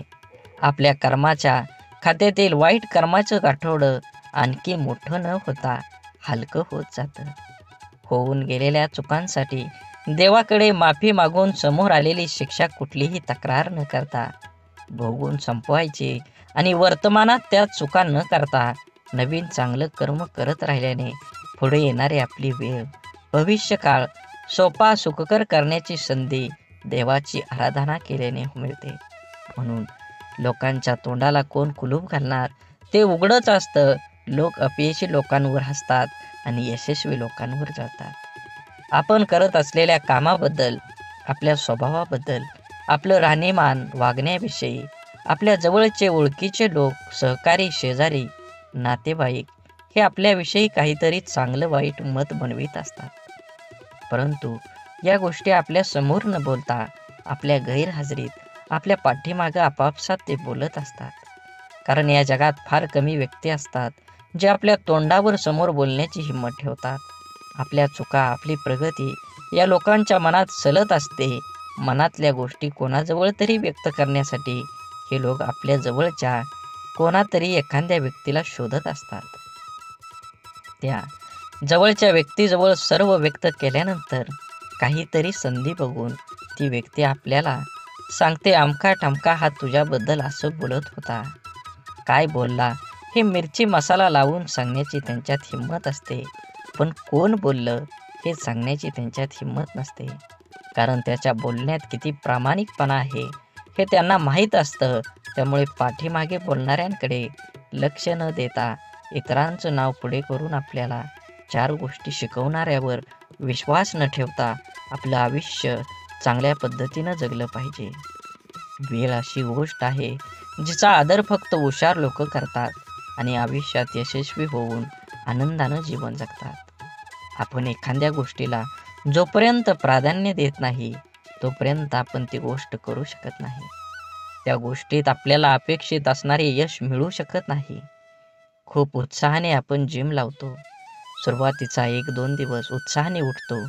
आपल्या कर्माच्या खात्यातील वाईट कर्माचं गाठोडं आणखी मोठं न होता हलकं होत जातं. होऊन गेलेल्या चुकांसाठी देवाकडे माफी मागून समोर आलेली शिक्षा कुठलीही तक्रार न करता भोगून संपवायची आणि वर्तमानात त्या चुका न करता नवीन चांगलं कर्म करत राहिल्याने पुढे येणारी आपली वेळ, भविष्यकाळ सोपा सुखकर करण्याची संधी देवाची आराधना केल्याने मिळते. म्हणून लोकांच्या तोंडाला कोण कुलूप घालणार, ते उघडच असतं. लोक अपयशी लोकांवर हसतात आणि यशस्वी लोकांवर जळतात. आपण करत असलेल्या कामाबद्दल, आपल्या स्वभावाबद्दल, आपलं राहणीमान, वागण्याविषयी आपल्या जवळचे ओळखीचे लोक, सहकारी, शेजारी, नातेवाईक हे आपल्याविषयी काहीतरी चांगलं वाईट मत बनवित असतात. परंतु या गोष्टी आपल्या समोर न बोलता आपल्या गैरहजेरीत, आपल्या पाठीमागं आपापसात ते बोलत असतात. कारण या जगात फार कमी व्यक्ती असतात जे आपल्या तोंडावर समोर बोलण्याची हिंमत ठेवतात. आपल्या चुका, आपली प्रगती या लोकांच्या मनात सलत असते. मनातल्या गोष्टी कोणाजवळ तरी व्यक्त करण्यासाठी हे लोक आपल्या जवळच्या कोणातरी एखाद्या व्यक्तीला शोधत असतात. त्या जवळच्या व्यक्तीजवळ सर्व व्यक्त केल्यानंतर काहीतरी संधी बघून ती व्यक्ती आपल्याला सांगते, अमका ठमका हा तुझ्याबद्दल असं बोलत होता. काय बोलला हे मिरची मसाला लावून सांगण्याची त्यांच्यात हिंमत असते. पण कोण बोललं हे सांगण्याची त्यांच्यात हिंमत नसते, कारण त्याच्या बोलण्यात किती प्रामाणिकपणा आहे हे त्यांना माहीत असतं. त्यामुळे पाठीमागे बोलणाऱ्यांकडे लक्ष न देता इतरांचं नाव पुढे करून आपल्याला 4 गोष्टी शिकवणाऱ्यावर विश्वास न ठेवता आपलं आयुष्य चांगल्या पद्धतीनं जगलं पाहिजे. वेळ अशी गोष्ट आहे जिचा आदर फक्त हुशार लोक करतात आणि आयुष्यात यशस्वी होऊन आनंदानं जीवन जगतात. आपण एखाद्या गोष्टीला जोपर्यंत प्राधान्य देत नाही तोपर्यंत आपण ती गोष्ट करू शकत नाही. त्या गोष्टीत आपल्याला अपेक्षित असणारे यश मिळू शकत नाही. खूप उत्साहाने आपण जिम लावतो. सुरुवातीचा 1-2 दिवस उत्साहाने उठतो.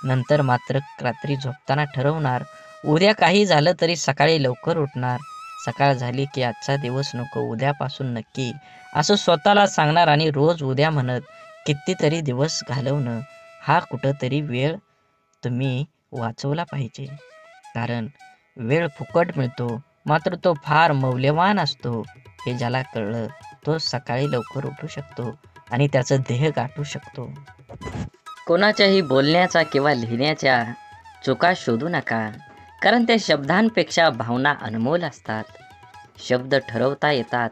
नंतर मात्र रात्री झोपताना ठरवणार, उद्या काही झालं तरी सकाळी लवकर उठणार. सकाळ झाली की आजचा दिवस नको, उद्यापासून नक्की, असं स्वतःला सांगणार आणि रोज उद्या म्हणत कितीतरी दिवस घालवणं. हा कुठंतरी वेळ तुम्ही वाचवला पाहिजे. कारण वेळ फुकट मिळतो, मात्र तो फार मौल्यवान असतो. हे ज्याला कळलं तो सकाळी लवकर उठू शकतो आणि त्याचं ध्येय गाठू शकतो. कोणाच्याही बोलण्याचा किंवा लिहिण्याच्या चुका शोधू नका, कारण त्या शब्दांपेक्षा भावना अनमोल असतात. शब्द ठरवता येतात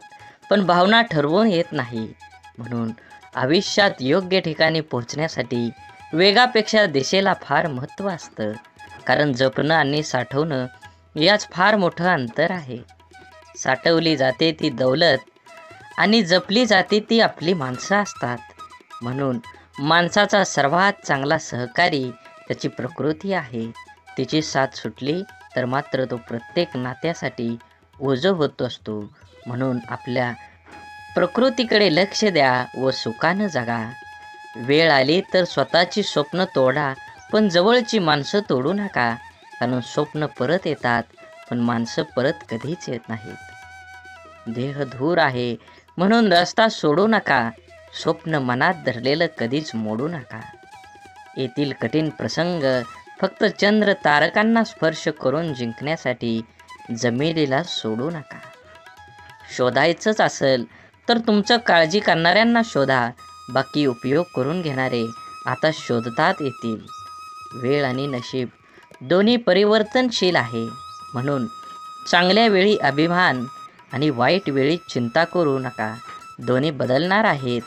पण भावना ठरवून येत नाही. म्हणून आयुष्यात योग्य ठिकाणी पोहोचण्यासाठी वेगापेक्षा दिशेला फार महत्त्व असतं. कारण जपणं आणि साठवणं याच फार मोठं अंतर आहे. साठवली जाते ती दौलत आणि जपली जाते ती आपली माणसं असतात. म्हणून माणसाचा सर्वात चांगला सहकारी त्याची प्रकृती आहे. तिची साथ सुटली तर मात्र तो प्रत्येक नात्यासाठी ओझं होत असतो. म्हणून आपल्या प्रकृतीकडे लक्ष द्या व सुखानं जगा. वेळ आली तर स्वतःची स्वप्न तोडा, पण जवळची माणसं तोडू नका. कारण स्वप्न परत येतात पण माणसं परत कधीच येत नाहीत. देह धूर आहे म्हणून रस्ता सोडू नका. स्वप्न मनात धरलेलं कधीच मोडू नका. येथील कठीण प्रसंग फक्त चंद्र तारकांना स्पर्श करून जिंकण्यासाठी जमिनीला सोडू नका. शोधायचंच असेल तर तुमचं काळजी करणाऱ्यांना शोधा. बाकी उपयोग करून घेणारे आता शोधतात येतील. वेळ आणि नशीब दोन्ही परिवर्तनशील आहे. म्हणून चांगल्या वेळी अभिमान आणि वाईट वेळी चिंता करू नका. दोन्ही बदलणार आहेत.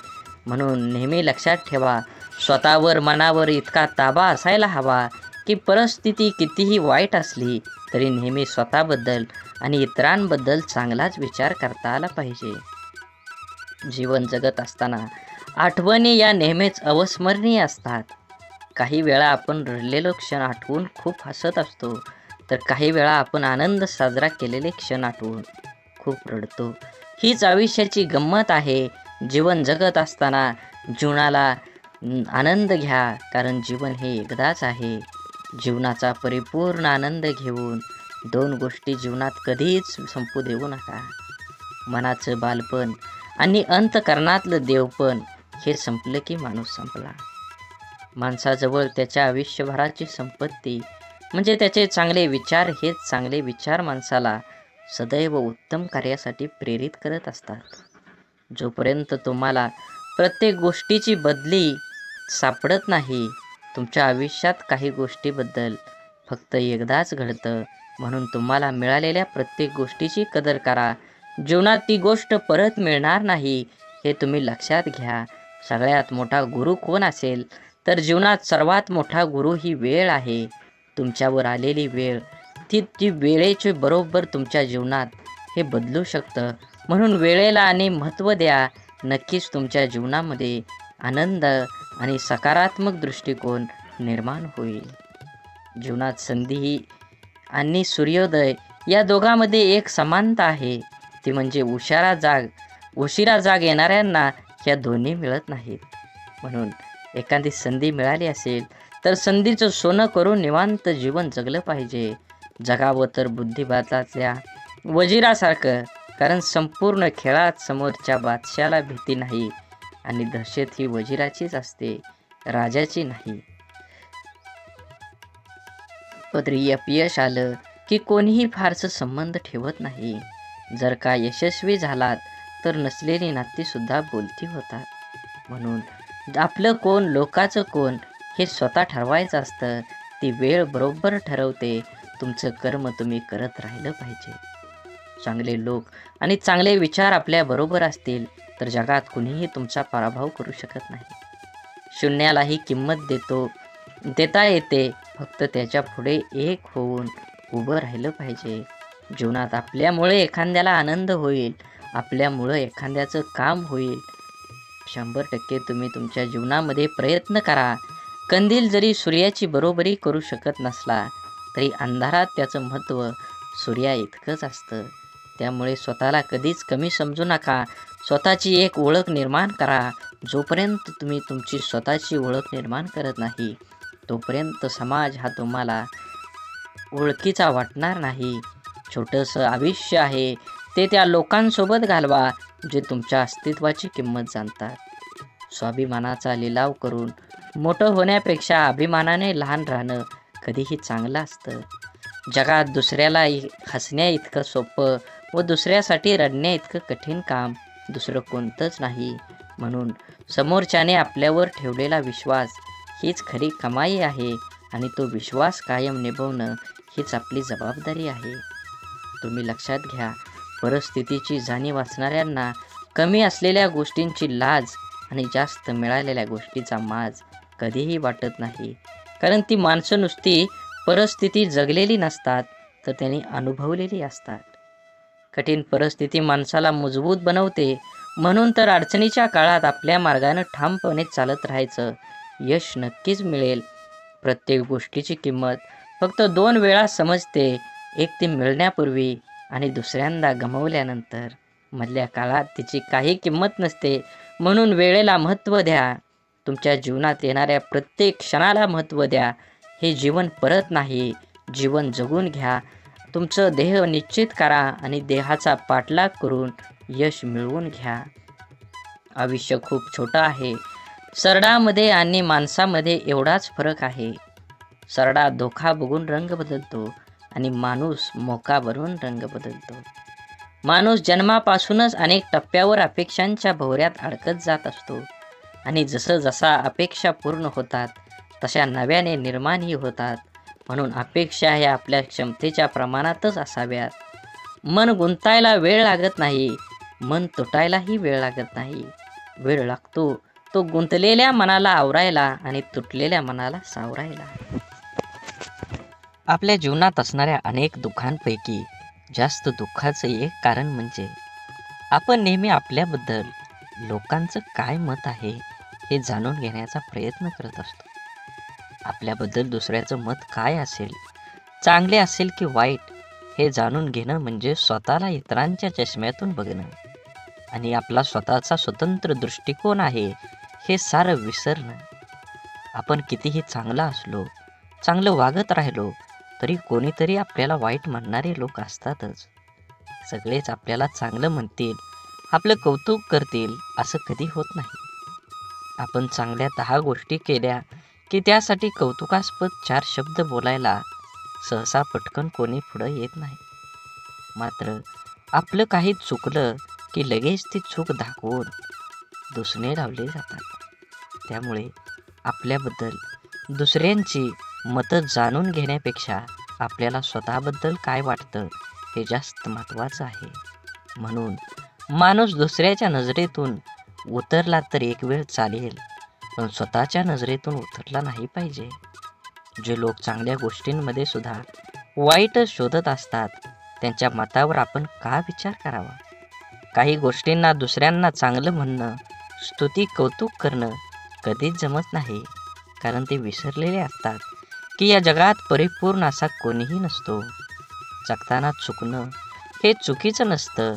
म्हणून नेहमी लक्षात ठेवा, स्वतःवर मनावर इतका ताबा असायला हवा की परिस्थिती कितीही वाईट असली तरी नेहमी स्वतःबद्दल आणि इतरांबद्दल चांगलाच विचार करता आला पाहिजे. जीवन जगत असताना आठवणी या नेहमीच अविस्मरणीय असतात. काही वेळा आपण रडलेलो क्षण आठवून खूप हसत असतो, तर काही वेळा आपण आनंद साजरा केलेले क्षण आठवून खूप रडतो. हीच आयुष्याची गंमत आहे. जीवन जगत असताना जीवनाला आनंद घ्या, कारण जीवन हे एकदाच आहे. जीवनाचा परिपूर्ण आनंद घेऊन 2 गोष्टी जीवनात कधीच संपू देऊ नका. मनाचं बालपण आणि अंतःकरणातलं देवपण हे संपलं की माणूस संपला. माणसाजवळ त्याच्या आयुष्यभराची संपत्ती म्हणजे त्याचे चांगले विचार. हेच चांगले विचार माणसाला सदैव उत्तम कार्यासाठी प्रेरित करत असतात. जोपर्यंत तुम्हाला प्रत्येक गोष्टीची बदली सापडत नाही, तुमच्या आयुष्यात काही गोष्टीबद्दल फक्त एकदाच घडतं. म्हणून तुम्हाला मिळालेल्या प्रत्येक गोष्टीची कदर करा. जीवनात ती गोष्ट परत मिळणार नाही हे तुम्ही लक्षात घ्या. सगळ्यात मोठा गुरु कोण असेल तर जीवनात सर्वात मोठा गुरु ही वेळ आहे. तुमच्यावर आलेली वेळ ती वेळेचे बरोबर तुमच्या जीवनात हे बदलू शकतं. म्हणून वेळेला आणि महत्त्व द्या. नक्कीच तुमच्या जीवनामध्ये आनंद आणि सकारात्मक दृष्टिकोन निर्माण होईल. जीवनात संधी आणि सूर्योदय या दोघांमध्ये एक समानता आहे. ती म्हणजे उशिरा जाग येणाऱ्यांना या दोन्ही मिळत नाहीत. म्हणून एखादी संधी मिळाली असेल तर संधीचं सोनं करून निवांत जीवन जगलं पाहिजे. जगावं तर बुद्धिबळातल्या वजिरासारखं, कारण संपूर्ण खेळात समोरच्या बादशाला भीती नाही आणि दहशत ही वजिराचीच असते, राजाची नाही. पदरी अपयश आलं की कोणीही फारसं संबंध ठेवत नाही. जर का यशस्वी झालात तर नसलेली नातीसुद्धा बोलती होतात. म्हणून आपलं कोण लोकाचं कोण हे स्वतः ठरवायचं असतं. ती वेळ बरोबर ठरवते. तुमचं कर्म तुम्ही करत राहिलं पाहिजे. चांगले लोक आणि चांगले विचार आपल्या बरोबर असतील तर जगात कुणीही तुमचा पराभव करू शकत नाही. शून्यालाही किंमत देता येते. फक्त त्याच्या पुढे एक होऊन उभं राहिलं पाहिजे. जीवनात आपल्यामुळे एखाद्याला आनंद होईल, आपल्यामुळं एखाद्याचं काम होईल. 100% तुम्ही तुमच्या जीवनामध्ये प्रयत्न करा. कंदील जरी सूर्याची बरोबरी करू शकत नसला तरी अंधारात त्याचं महत्त्व सूर्या इतकंच असतं. त्यामुळे स्वतःला कधीच कमी समजू नका. स्वतःची एक ओळख निर्माण करा. जोपर्यंत तुम्ही तुमची स्वतःची ओळख निर्माण करत नाही तोपर्यंत समाज हा तुम्हाला ओळखीचा वाटणार नाही. छोटंसं आयुष्य आहे ते त्या लोकांसोबत घालवा जे तुमच्या अस्तित्वाची किंमत जाणतात. स्वाभिमानाचा लिलाव करून मोठं होण्यापेक्षा अभिमानाने लहान राहणं कधीही चांगलं असतं. जगात दुसऱ्याला हसण्या इतकं सोपं व दुसऱ्यासाठी रडण्या इतकं कठीण काम दुसरं कोणतंच नाही. म्हणून समोरच्याने आपल्यावर ठेवलेला विश्वास हीच खरी कमाई आहे आणि तो विश्वास कायम निभवणं हीच आपली जबाबदारी आहे. तुम्ही लक्षात घ्या, परिस्थितीची जाणीव असणाऱ्यांना कमी असलेल्या गोष्टींची लाज आणि जास्त मिळालेल्या गोष्टीचा माज कधीही वाटत नाही. कारण ती माणसं नुसती परिस्थिती जगलेली नसतात तर त्यांनी अनुभवलेली असतात. कठीण परिस्थिती माणसाला मजबूत बनवते. म्हणून तर अडचणीच्या काळात आपल्या मार्गानं ठामपणे चालत राहायचं. यश नक्कीच मिळेल. प्रत्येक गोष्टीची किंमत फक्त 2 वेळा समजते. एक ती मिळण्यापूर्वी आणि दुसऱ्यांदा गमावल्यानंतर. मधल्या काळात तिची काही किंमत नसते. म्हणून वेळेला महत्त्व द्या. तुमच्या जीवनात येणाऱ्या प्रत्येक क्षणाला महत्त्व द्या. हे जीवन परत नाही. जीवन जगून घ्या. तुमचं ध्येय निश्चित करा आणि देहाचा पाठलाग करून यश मिळवून घ्या. आयुष्य खूप छोटं आहे. सरडामध्ये आणि माणसामध्ये एवढाच फरक आहे. सरडा धोका बघून रंग बदलतो आणि माणूस मोका भरून रंग बदलतो. माणूस जन्मापासूनच अनेक टप्प्यावर अपेक्षांच्या भोवऱ्यात अडकत जात असतो आणि जसा अपेक्षा पूर्ण होतात तशा नव्याने निर्माणही होतात. म्हणून अपेक्षा ह्या आपल्या क्षमतेच्या प्रमाणातच असाव्यात. मन गुंतायला वेळ लागत नाही. मन तुटायलाही वेळ लागत नाही. वेळ लागतो तो गुंतलेल्या मनाला आवरायला आणि तुटलेल्या मनाला सावरायला. आपल्या जीवनात असणाऱ्या अनेक दुःखांपैकी जास्त दुःखाचं एक कारण म्हणजे आपण नेहमी आपल्याबद्दल लोकांचं काय मत आहे हे जाणून घेण्याचा प्रयत्न करत असतो. आपल्याबद्दल दुसऱ्याचं मत काय असेल, चांगले असेल की वाईट, हे जाणून घेणं म्हणजे स्वतःला इतरांच्या चष्म्यातून बघणं आणि आपला स्वतःचा स्वतंत्र दृष्टिकोन आहे हे सारं विसरणं. आपण कितीही चांगला असलो, चांगलं वागत राहिलो तरी कोणीतरी आपल्याला वाईट म्हणणारे लोक असतातच. सगळेच आपल्याला चांगलं म्हणतील, आपलं कौतुक करतील असं कधी होत नाही. आपण चांगल्या 10 गोष्टी केल्या की त्यासाठी कौतुकास्पद 4 शब्द बोलायला सहसा पटकन कोणी पुढं येत नाही. मात्र आपलं काही चुकलं की लगेच ती चूक दाखवून दुसणे लावले जातात. त्यामुळे आपल्याबद्दल दुसऱ्यांची मतं जाणून घेण्यापेक्षा आपल्याला स्वतःबद्दल काय वाटतं हे जास्त महत्त्वाचं आहे. म्हणून माणूस दुसऱ्याच्या नजरेतून उतरला तर एक वेळ चालेल, पण स्वतःच्या नजरेतून उतरला नाही पाहिजे. जे लोक चांगल्या गोष्टींमध्ये सुद्धा वाईटच शोधत असतात त्यांच्या मतावर आपण का विचार करावा. काही गोष्टींना दुसऱ्यांना चांगलं म्हणणं, स्तुती कौतुक करणं कधीच जमत नाही. कारण ते विसरलेले असतात की या जगात परिपूर्ण असा कोणीही नसतो. जगताना चुकणं हे चुकीचं नसतं.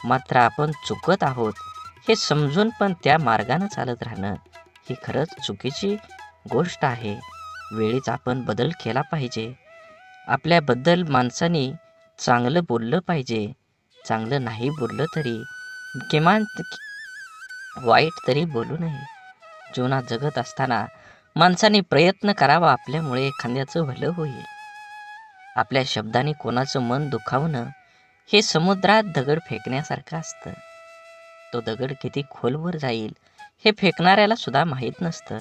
मात्र आपण चुकत आहोत हे समजून पण त्या मार्गानं चालत राहणं ही खरंच चुकीची गोष्ट आहे. वेळीच आपण बदल केला पाहिजे. आपल्याबद्दल माणसाने चांगलं बोललं पाहिजे. चांगलं नाही बोललं तरी किमान वाईट तरी बोलू नये. जीवनात जगत असताना माणसाने प्रयत्न करावा आपल्यामुळे एखाद्याचं भलं होईल. आपल्या शब्दाने कोणाचं मन दुखावणं हे समुद्रात दगड फेकण्यासारखं असतं. तो दगड किती खोलवर जाईल हे फेकणाऱ्याला सुद्धा माहीत नसतं.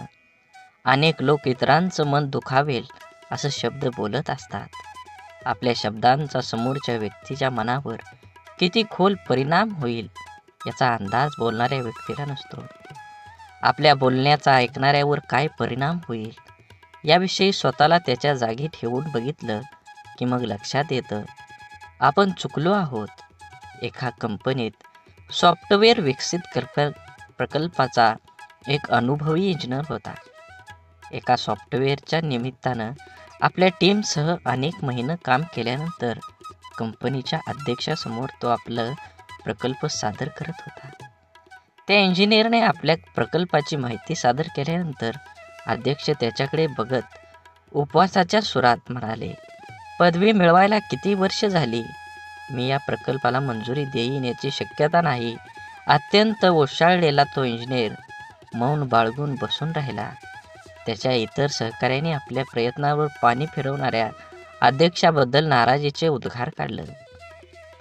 अनेक लोक इतरांचं मन दुखावेल असं शब्द बोलत असतात. आपल्या शब्दांचा समोरच्या व्यक्तीच्या मनावर किती खोल परिणाम होईल याचा अंदाज बोलणाऱ्या व्यक्तीला नसतो. आपल्या बोलण्याचा ऐकणाऱ्यावर काय परिणाम होईल याविषयी स्वतःला त्याच्या जागी ठेवून बघितलं की मग लक्षात येतं आपण चुकलो आहोत. एका कंपनीत सॉफ्टवेअर विकसित प्रकल्पाचा एक अनुभवी इंजिनियर होता. एका सॉफ्टवेअरच्या निमित्तानं आपल्या टीमसह अनेक महिने काम केल्यानंतर कंपनीच्या अध्यक्षासमोर तो आपलं प्रकल्प सादर करत होता. त्या इंजिनियरने आपल्या प्रकल्पाची माहिती सादर केल्यानंतर अध्यक्ष त्याच्याकडे बघत उपवासाच्या सुरात म्हणाले, पदवी मिळवायला किती वर्ष झाली? मी या प्रकल्पाला मंजुरी देईन याची शक्यता नाही. अत्यंत ओशाळलेला तो इंजिनियर मौन बाळगून बसून राहिला. त्याच्या इतर सहकाऱ्यांनी आपल्या प्रयत्नावर पाणी फिरवणाऱ्या अध्यक्षाबद्दल नाराजीचे उद्गार काढले.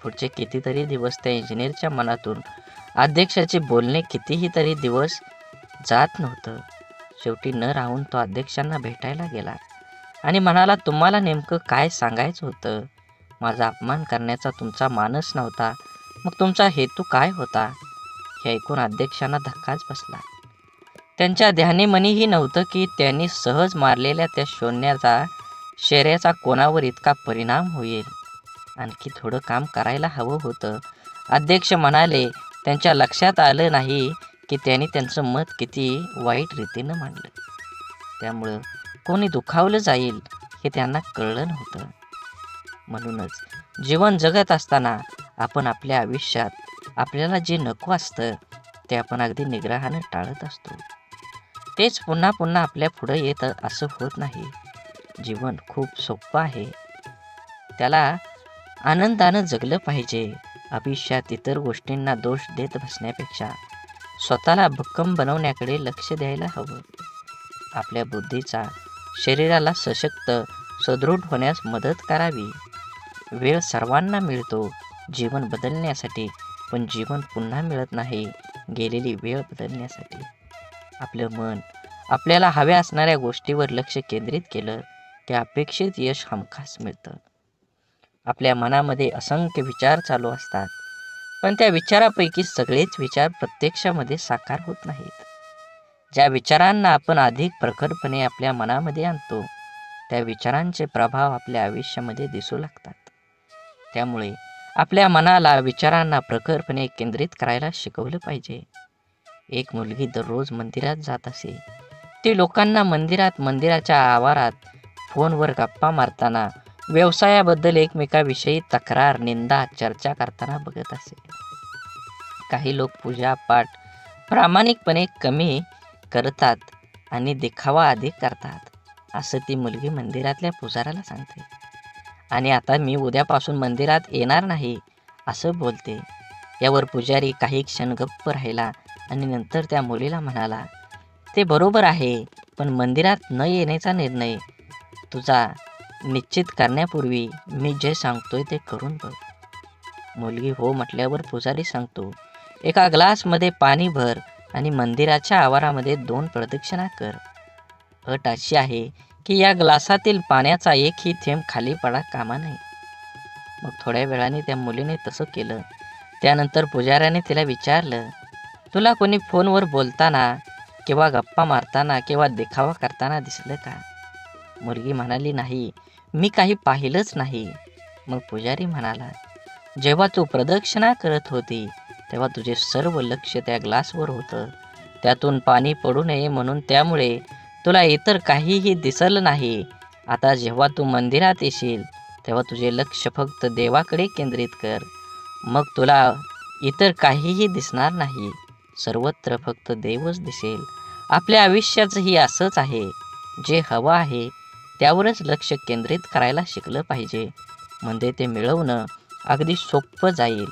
पुढचे कितीतरी दिवस त्या इंजिनियरच्या मनातून अध्यक्षाचे बोलणे कितीही तरी दिवस जात नव्हतं. शेवटी न राहून तो अध्यक्षांना भेटायला गेला आणि म्हणाला, तुम्हाला नेमकं काय सांगायचं होतं? माझा अपमान करण्याचा तुमचा मानस नव्हता, मग तुमचा हेतू काय होता? हे ऐकून अध्यक्षांना धक्काच बसला. त्यांच्या ध्यानीमनीही नव्हतं की त्यांनी सहज मारलेल्या त्या शैर्याचा कोणावर इतका परिणाम होईल. आणखी थोडं काम करायला हवं होतं. अध्यक्ष म्हणाले, त्यांच्या लक्षात आलं नाही की त्यांनी त्यांचं मत किती वाईट रीतीनं मांडलं. त्यामुळं कोणी दुखावलं जाईल हे त्यांना कळलं नव्हतं. म्हणूनच जीवन जगत असताना आपण आपल्या आयुष्यात आपल्याला जे नको असतं ते आपण अगदी निग्रहानं टाळत असतो. तेच पुन्हा पुन्हा आपल्या पुढं येत असं होत नाही. जीवन खूप सोपं आहे, त्याला आनंदानं जगलं पाहिजे. आयुष्यात इतर गोष्टींना दोष देत बसण्यापेक्षा स्वतःला भक्कम बनवण्याकडे लक्ष द्यायला हवं. आपल्या बुद्धीचा शरीराला सशक्त सदृढ होण्यास मदत करावी. वेळ सर्वांना मिळतो जीवन बदलण्यासाठी, पण जीवन पुन्हा मिळत नाही गेलेली वेळ बदलण्यासाठी. आपलं मन आपल्याला हव्या असणाऱ्या गोष्टीवर लक्ष केंद्रित केलं की अपेक्षित यश हमखास मिळतं. आपल्या मनामध्ये असंख्य विचार चालू असतात, पण त्या विचारापैकी सगळेच विचार प्रत्यक्षामध्ये साकार होत नाहीत. ज्या विचारांना आपण अधिक प्रखरपणे आपल्या मनामध्ये आणतो त्या विचारांचे प्रभाव आपल्या आयुष्यामध्ये दिसू लागतात. त्यामुळे आपल्या मनाला विचारांना प्रखरपणे केंद्रित करायला शिकवलं पाहिजे. एक मुलगी दररोज मंदिरात जात असे. ती लोकांना मंदिराच्या आवारात फोनवर गप्पा मारताना, व्यवसायाबद्दल एकमेकाविषयी तक्रार, निंदा, चर्चा करताना बघत असे. काही लोक पूजा पाठ प्रामाणिकपणे कमी करतात आणि दिखावा अधिक करतात, असं ती मुलगी मंदिरातल्या पुजाऱ्याला सांगते. आणि आता मी उद्यापासून मंदिरात येणार नाही असं बोलते. यावर पुजारी काही क्षण गप्प राहिला आणि नंतर त्या मुलीला म्हणाला, ते बरोबर आहे, पण मंदिरात न येण्याचा निर्णय तुझा निश्चित करण्यापूर्वी मी जे सांगतोय ते करून बघ. मुलगी हो म्हटल्यावर पुजारी सांगतो, एका ग्लासमध्ये पाणी भर आणि मंदिराच्या आवारामध्ये 2 प्रदक्षिणा कर. अट अशी आहे की या ग्लासातील पाण्याचा एकही थेंब खाली पडा कामा नये. मग थोड्या वेळाने त्या मुलीने तसं केलं. त्यानंतर पुजाऱ्याने तिला विचारलं, तुला कोणी फोनवर बोलताना किंवा गप्पा मारताना किंवा देखावा करताना दिसलं का? मुलगी म्हणाली, नाही, मी काही पाहिलंच नाही. मग पुजारी म्हणाला, जेव्हा तू प्रदक्षिणा करत होती तेव्हा तुझे सर्व लक्ष त्या ग्लासवर होतं. त्यातून पाणी पडू नये म्हणून, त्यामुळे तुला इतर काहीही दिसलं नाही. आता जेव्हा तू मंदिरात येशील तेव्हा तुझे लक्ष फक्त देवाकडे केंद्रित कर. मग तुला इतर काहीही दिसणार नाही. सर्वत्र फक्त देवच दिसेल. आपल्या आयुष्याचंही असंच आहे. जे हवं आहे त्यावरच लक्ष केंद्रित करायला शिकलं पाहिजे, म्हणजे ते मिळवणं अगदी सोपं जाईल.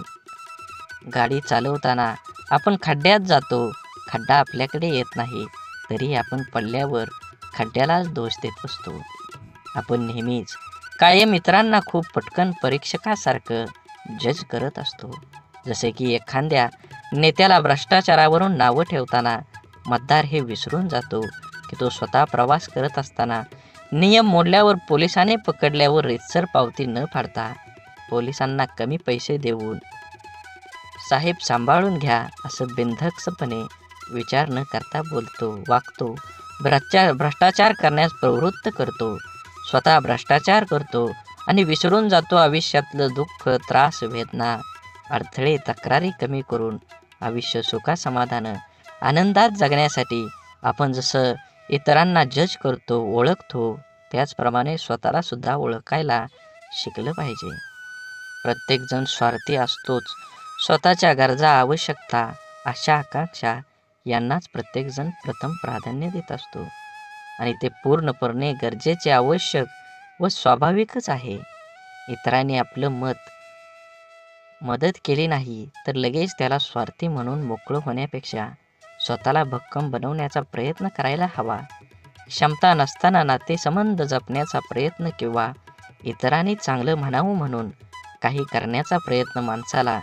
गाडी चालवताना आपण खड्ड्यात जातो. खड्डा आपल्याकडे येत नाही तरी आपण पडल्यावर खड्ड्यालाच दोष देत असतो. आपण नेहमीच कायम इतरांना खूप पटकन परीक्षकासारखं जज करत असतो. जसे की एखाद्या नेत्याला भ्रष्टाचारावरून नावं ठेवताना मतदार हे विसरून जातो की तो स्वतः प्रवास करत असताना नियम मोडल्यावर पोलिसाने पकडल्यावर रीतसर पावती न फाडता पोलिसांना कमी पैसे देऊन साहेब सांभाळून घ्या असं बिनधास्तपणे विचार न करता बोलतो, वागतो, भ्रष्टाचार करण्यास प्रवृत्त करतो, स्वतः भ्रष्टाचार करतो आणि विसरून जातो आयुष्यातलं दुःख, त्रास, वेदना, अडथळे, तक्रारी कमी करून आयुष्य सुखासमाधान आनंदात जगण्यासाठी आपण जसं इतरांना जज करतो, ओळखतो, त्याचप्रमाणे स्वतःला सुद्धा ओळखायला शिकलं पाहिजे. प्रत्येकजण स्वार्थी असतोच. स्वतःच्या गरजा, आवश्यकता, आशा, आकांक्षा यांनाच प्रत्येकजण प्रथम प्राधान्य देत असतो आणि ते पूर्णपणे गरजेचे, आवश्यक व स्वाभाविकच आहे. इतरांनी आपलं मदत केली नाही तर लगेच त्याला स्वार्थी म्हणून मोकळं होण्यापेक्षा स्वतःला भक्कम बनवण्याचा प्रयत्न करायला हवा. क्षमता नसताना नातेसंबंध जपण्याचा प्रयत्न किंवा इतरांनी चांगलं म्हणावं म्हणून काही करण्याचा प्रयत्न माणसाला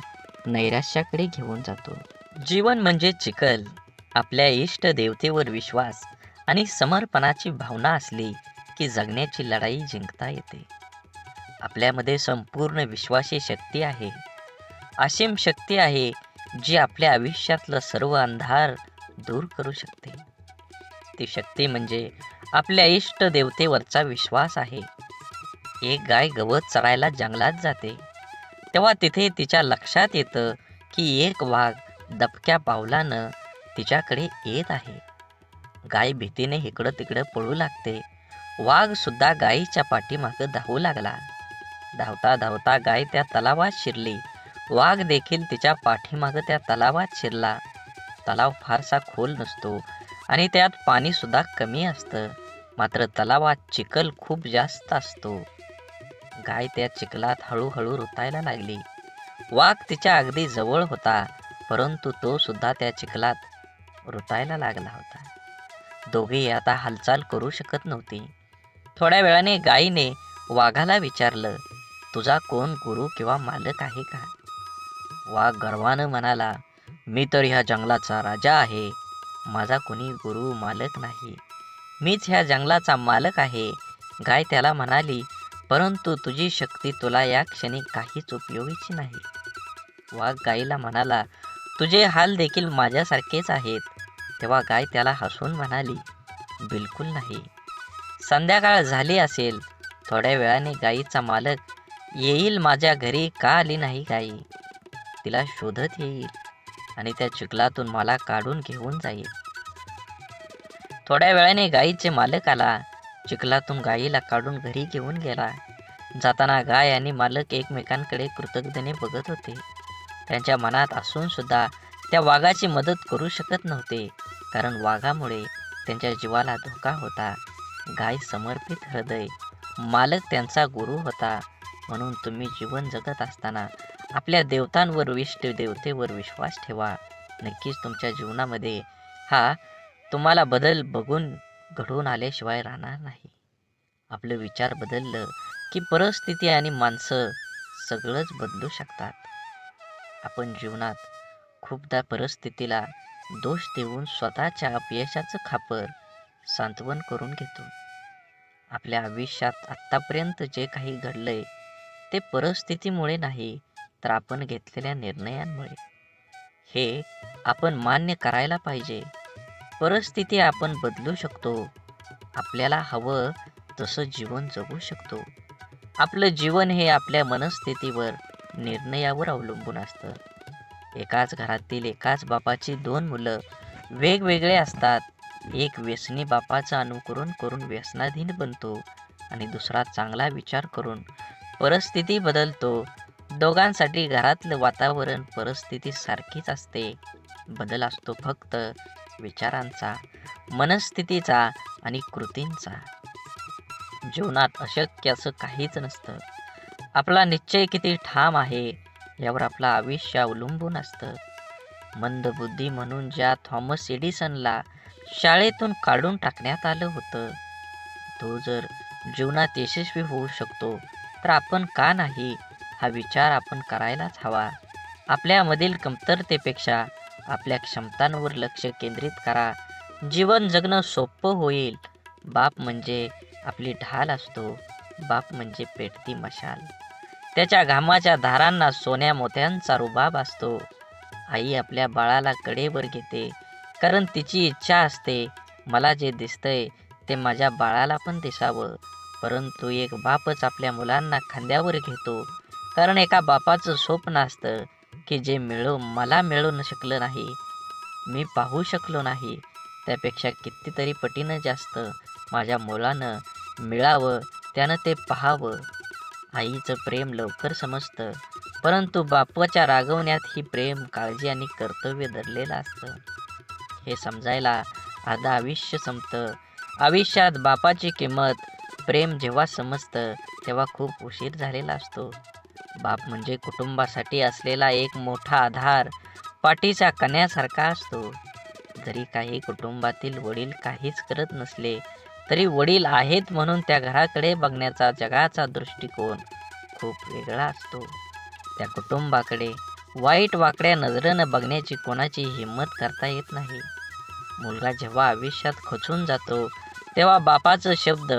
नैराश्याकडे घेऊन जातो. जीवन म्हणजे चिखल. आपल्या इष्ट देवतेवर विश्वास आणि समर्पणाची भावना असली की जगण्याची लढाई जिंकता येते. आपल्यामध्ये संपूर्ण विश्वाची शक्ती आहे, असीम शक्ती आहे जी आपल्या आयुष्यातलं सर्व अंधार दूर करू शकते. ती शक्ती म्हणजे आपल्या इष्ट देवतेवरचा विश्वास आहे. एक गाय गवत चरायला जंगलात जाते तेव्हा तिथे तिच्या लक्षात येतं की एक वाघ दबक्या पावलानं तिच्याकडे येत आहे. गाय भीतीने इकडं तिकडं पळू लागते. वाघ सुद्धा गायीच्या पाठीमागं धावू लागला. धावता धावता गाय त्या तलावात शिरली. वाघ देखील तिच्या पाठीमागं त्या तलावात शिरला. तलाव फारसा खोल नसतो आणि त्यात पाणी सुद्धा कमी असतं. मात्र तलावात चिखल खूप जास्त असतो. गाय त्या चिखलात हळूहळू रुतायला लागली. वाघ तिच्या अगदी जवळ होता, परंतु तो सुद्धा त्या चिखलात रुतायला लागला होता. दोघेही आता हालचाल करू शकत नव्हती. थोड्या वेळाने गायीने वाघाला विचारलं, तुझा कोण गुरु किंवा मालक आहे का? वाघ गर्वानं म्हणाला, मी तर ह्या जंगलाचा राजा आहे. माझा कोणी गुरु मालक नाही. मीच ह्या जंगलाचा मालक आहे. गाय त्याला म्हणाली, परंतु तुझी शक्ती तुला या क्षणी काहीच उपयोगीची नाही. वाघ गायीला म्हणाला, तुझे हाल देखील माझ्यासारखेच आहेत. तेव्हा गाय त्याला हसून म्हणाली, बिलकुल नाही. संध्याकाळ झाली असेल. थोड्या वेळाने गायीचा मालक येईल. माझ्या घरी का आली नाही गायी? तिला शोधत येईल आणि त्या चिखलातून मला काढून घेऊन जाईल. थोड्या वेळाने गायीचे मालक आला. चिखलातून गायीला काढून घरी घेऊन गेला. जाताना गाय आणि मालक एकमेकांकडे कृतज्ञतेने बघत होते. त्यांच्या मनात असून सुद्धा त्या वाघाची मदत करू शकत नव्हते, कारण वाघामुळे त्यांच्या जीवाला धोका होता. गाय समर्पित हृदय, मालक त्यांचा गुरु होता. म्हणून तुम्ही जीवन जगत असताना आपल्या देवतांवर, इष्ट देवतेवर विश्वास ठेवा. नक्कीच तुमच्या जीवनामध्ये हा तुम्हाला बदल बघून घडून आल्याशिवाय राहणार नाही. आपलं विचार बदललं की परिस्थिती आणि माणसं सगळंच बदलू शकतात. आपण जीवनात खूपदा परिस्थितीला दोष देऊन स्वतःच्या अपयशाचं खापर सांत्वन करून घेतो. आपल्या आयुष्यात आत्तापर्यंत जे काही घडलंय ते परिस्थितीमुळे नाही, तर आपण घेतलेल्या निर्णयांमुळे. हे आपण मान्य करायला पाहिजे. परिस्थिती आपण बदलू शकतो. आपल्याला हवं तसं जीवन जगू शकतो. आपलं जीवन हे आपल्या मनस्थितीवर, निर्णयावर अवलंबून असतं. एकाच घरातील एकाच बापाची दोन मुलं वेगवेगळे असतात. एक व्यसनी बापाचं अनुकरण करून व्यसनाधीन बनतो आणि दुसरा चांगला विचार करून परिस्थिती बदलतो. दोघांसाठी घरातलं वातावरण, परिस्थिती सारखीच असते. बदल असतो फक्त विचारांचा, मनस्थितीचा आणि कृतींचा. जीवनात अशक्य असं काहीच नसतं. आपला निश्चय किती ठाम आहे यावर आपलं आयुष्य अवलंबून असतं. मंदबुद्धी म्हणून ज्या थॉमस एडिसनला शाळेतून काढून टाकण्यात आलं होतं, तो जर जीवनात यशस्वी होऊ शकतो तर आपण का नाही, हा विचार आपण करायलाच हवा. आपल्यामधील कमतरतेपेक्षा आपल्या क्षमतांवर लक्ष केंद्रित करा. जीवन जगणं सोपं होईल. बाप म्हणजे आपली ढाल असतो. बाप म्हणजे पेटती मशाल. त्याच्या घामाच्या धारांना सोन्या मोत्यांचा रुबाब असतो. आई आपल्या बाळाला कडेवर घेते, कारण तिची इच्छा असते, मला जे दिसतंय ते माझ्या बाळाला पण दिसावं. परंतु एक बापच आपल्या मुलांना खांद्यावर घेतो, कारण एका बापाचं स्वप्न असतं की जे मला मिळू शकलं नाही, मी पाहू शकलो नाही, त्यापेक्षा कितीतरी पटीनं जास्त माझ्या मुलानं मिळावं, त्यानं ते पाहावं. आईचं प्रेम लवकर समजतं, परंतु बापाच्या रागवण्यात ही प्रेम, काळजी आणि कर्तव्य दडलेलं असतं. हे समजायला अर्धं आयुष्य संपतं. आयुष्यात बापाची किंमत, प्रेम जेव्हा समजतं तेव्हा खूप उशीर झालेला असतो. बाप म्हणजे कुटुंबासाठी असलेला एक मोठा आधार, पाठीच्या कण्यासारखा असतो. जरी काही कुटुंबातील वडील काहीच करत नसले तरी वडील आहेत म्हणून त्या घराकडे बघण्याचा जगाचा दृष्टिकोन खूप वेगळा असतो. त्या कुटुंबाकडे वाईट वाकड्या नजरेनं बघण्याची कोणाची हिंमत करता येत नाही. मुलगा जेव्हा आयुष्यात खचून जातो तेव्हा बापाचं शब्द,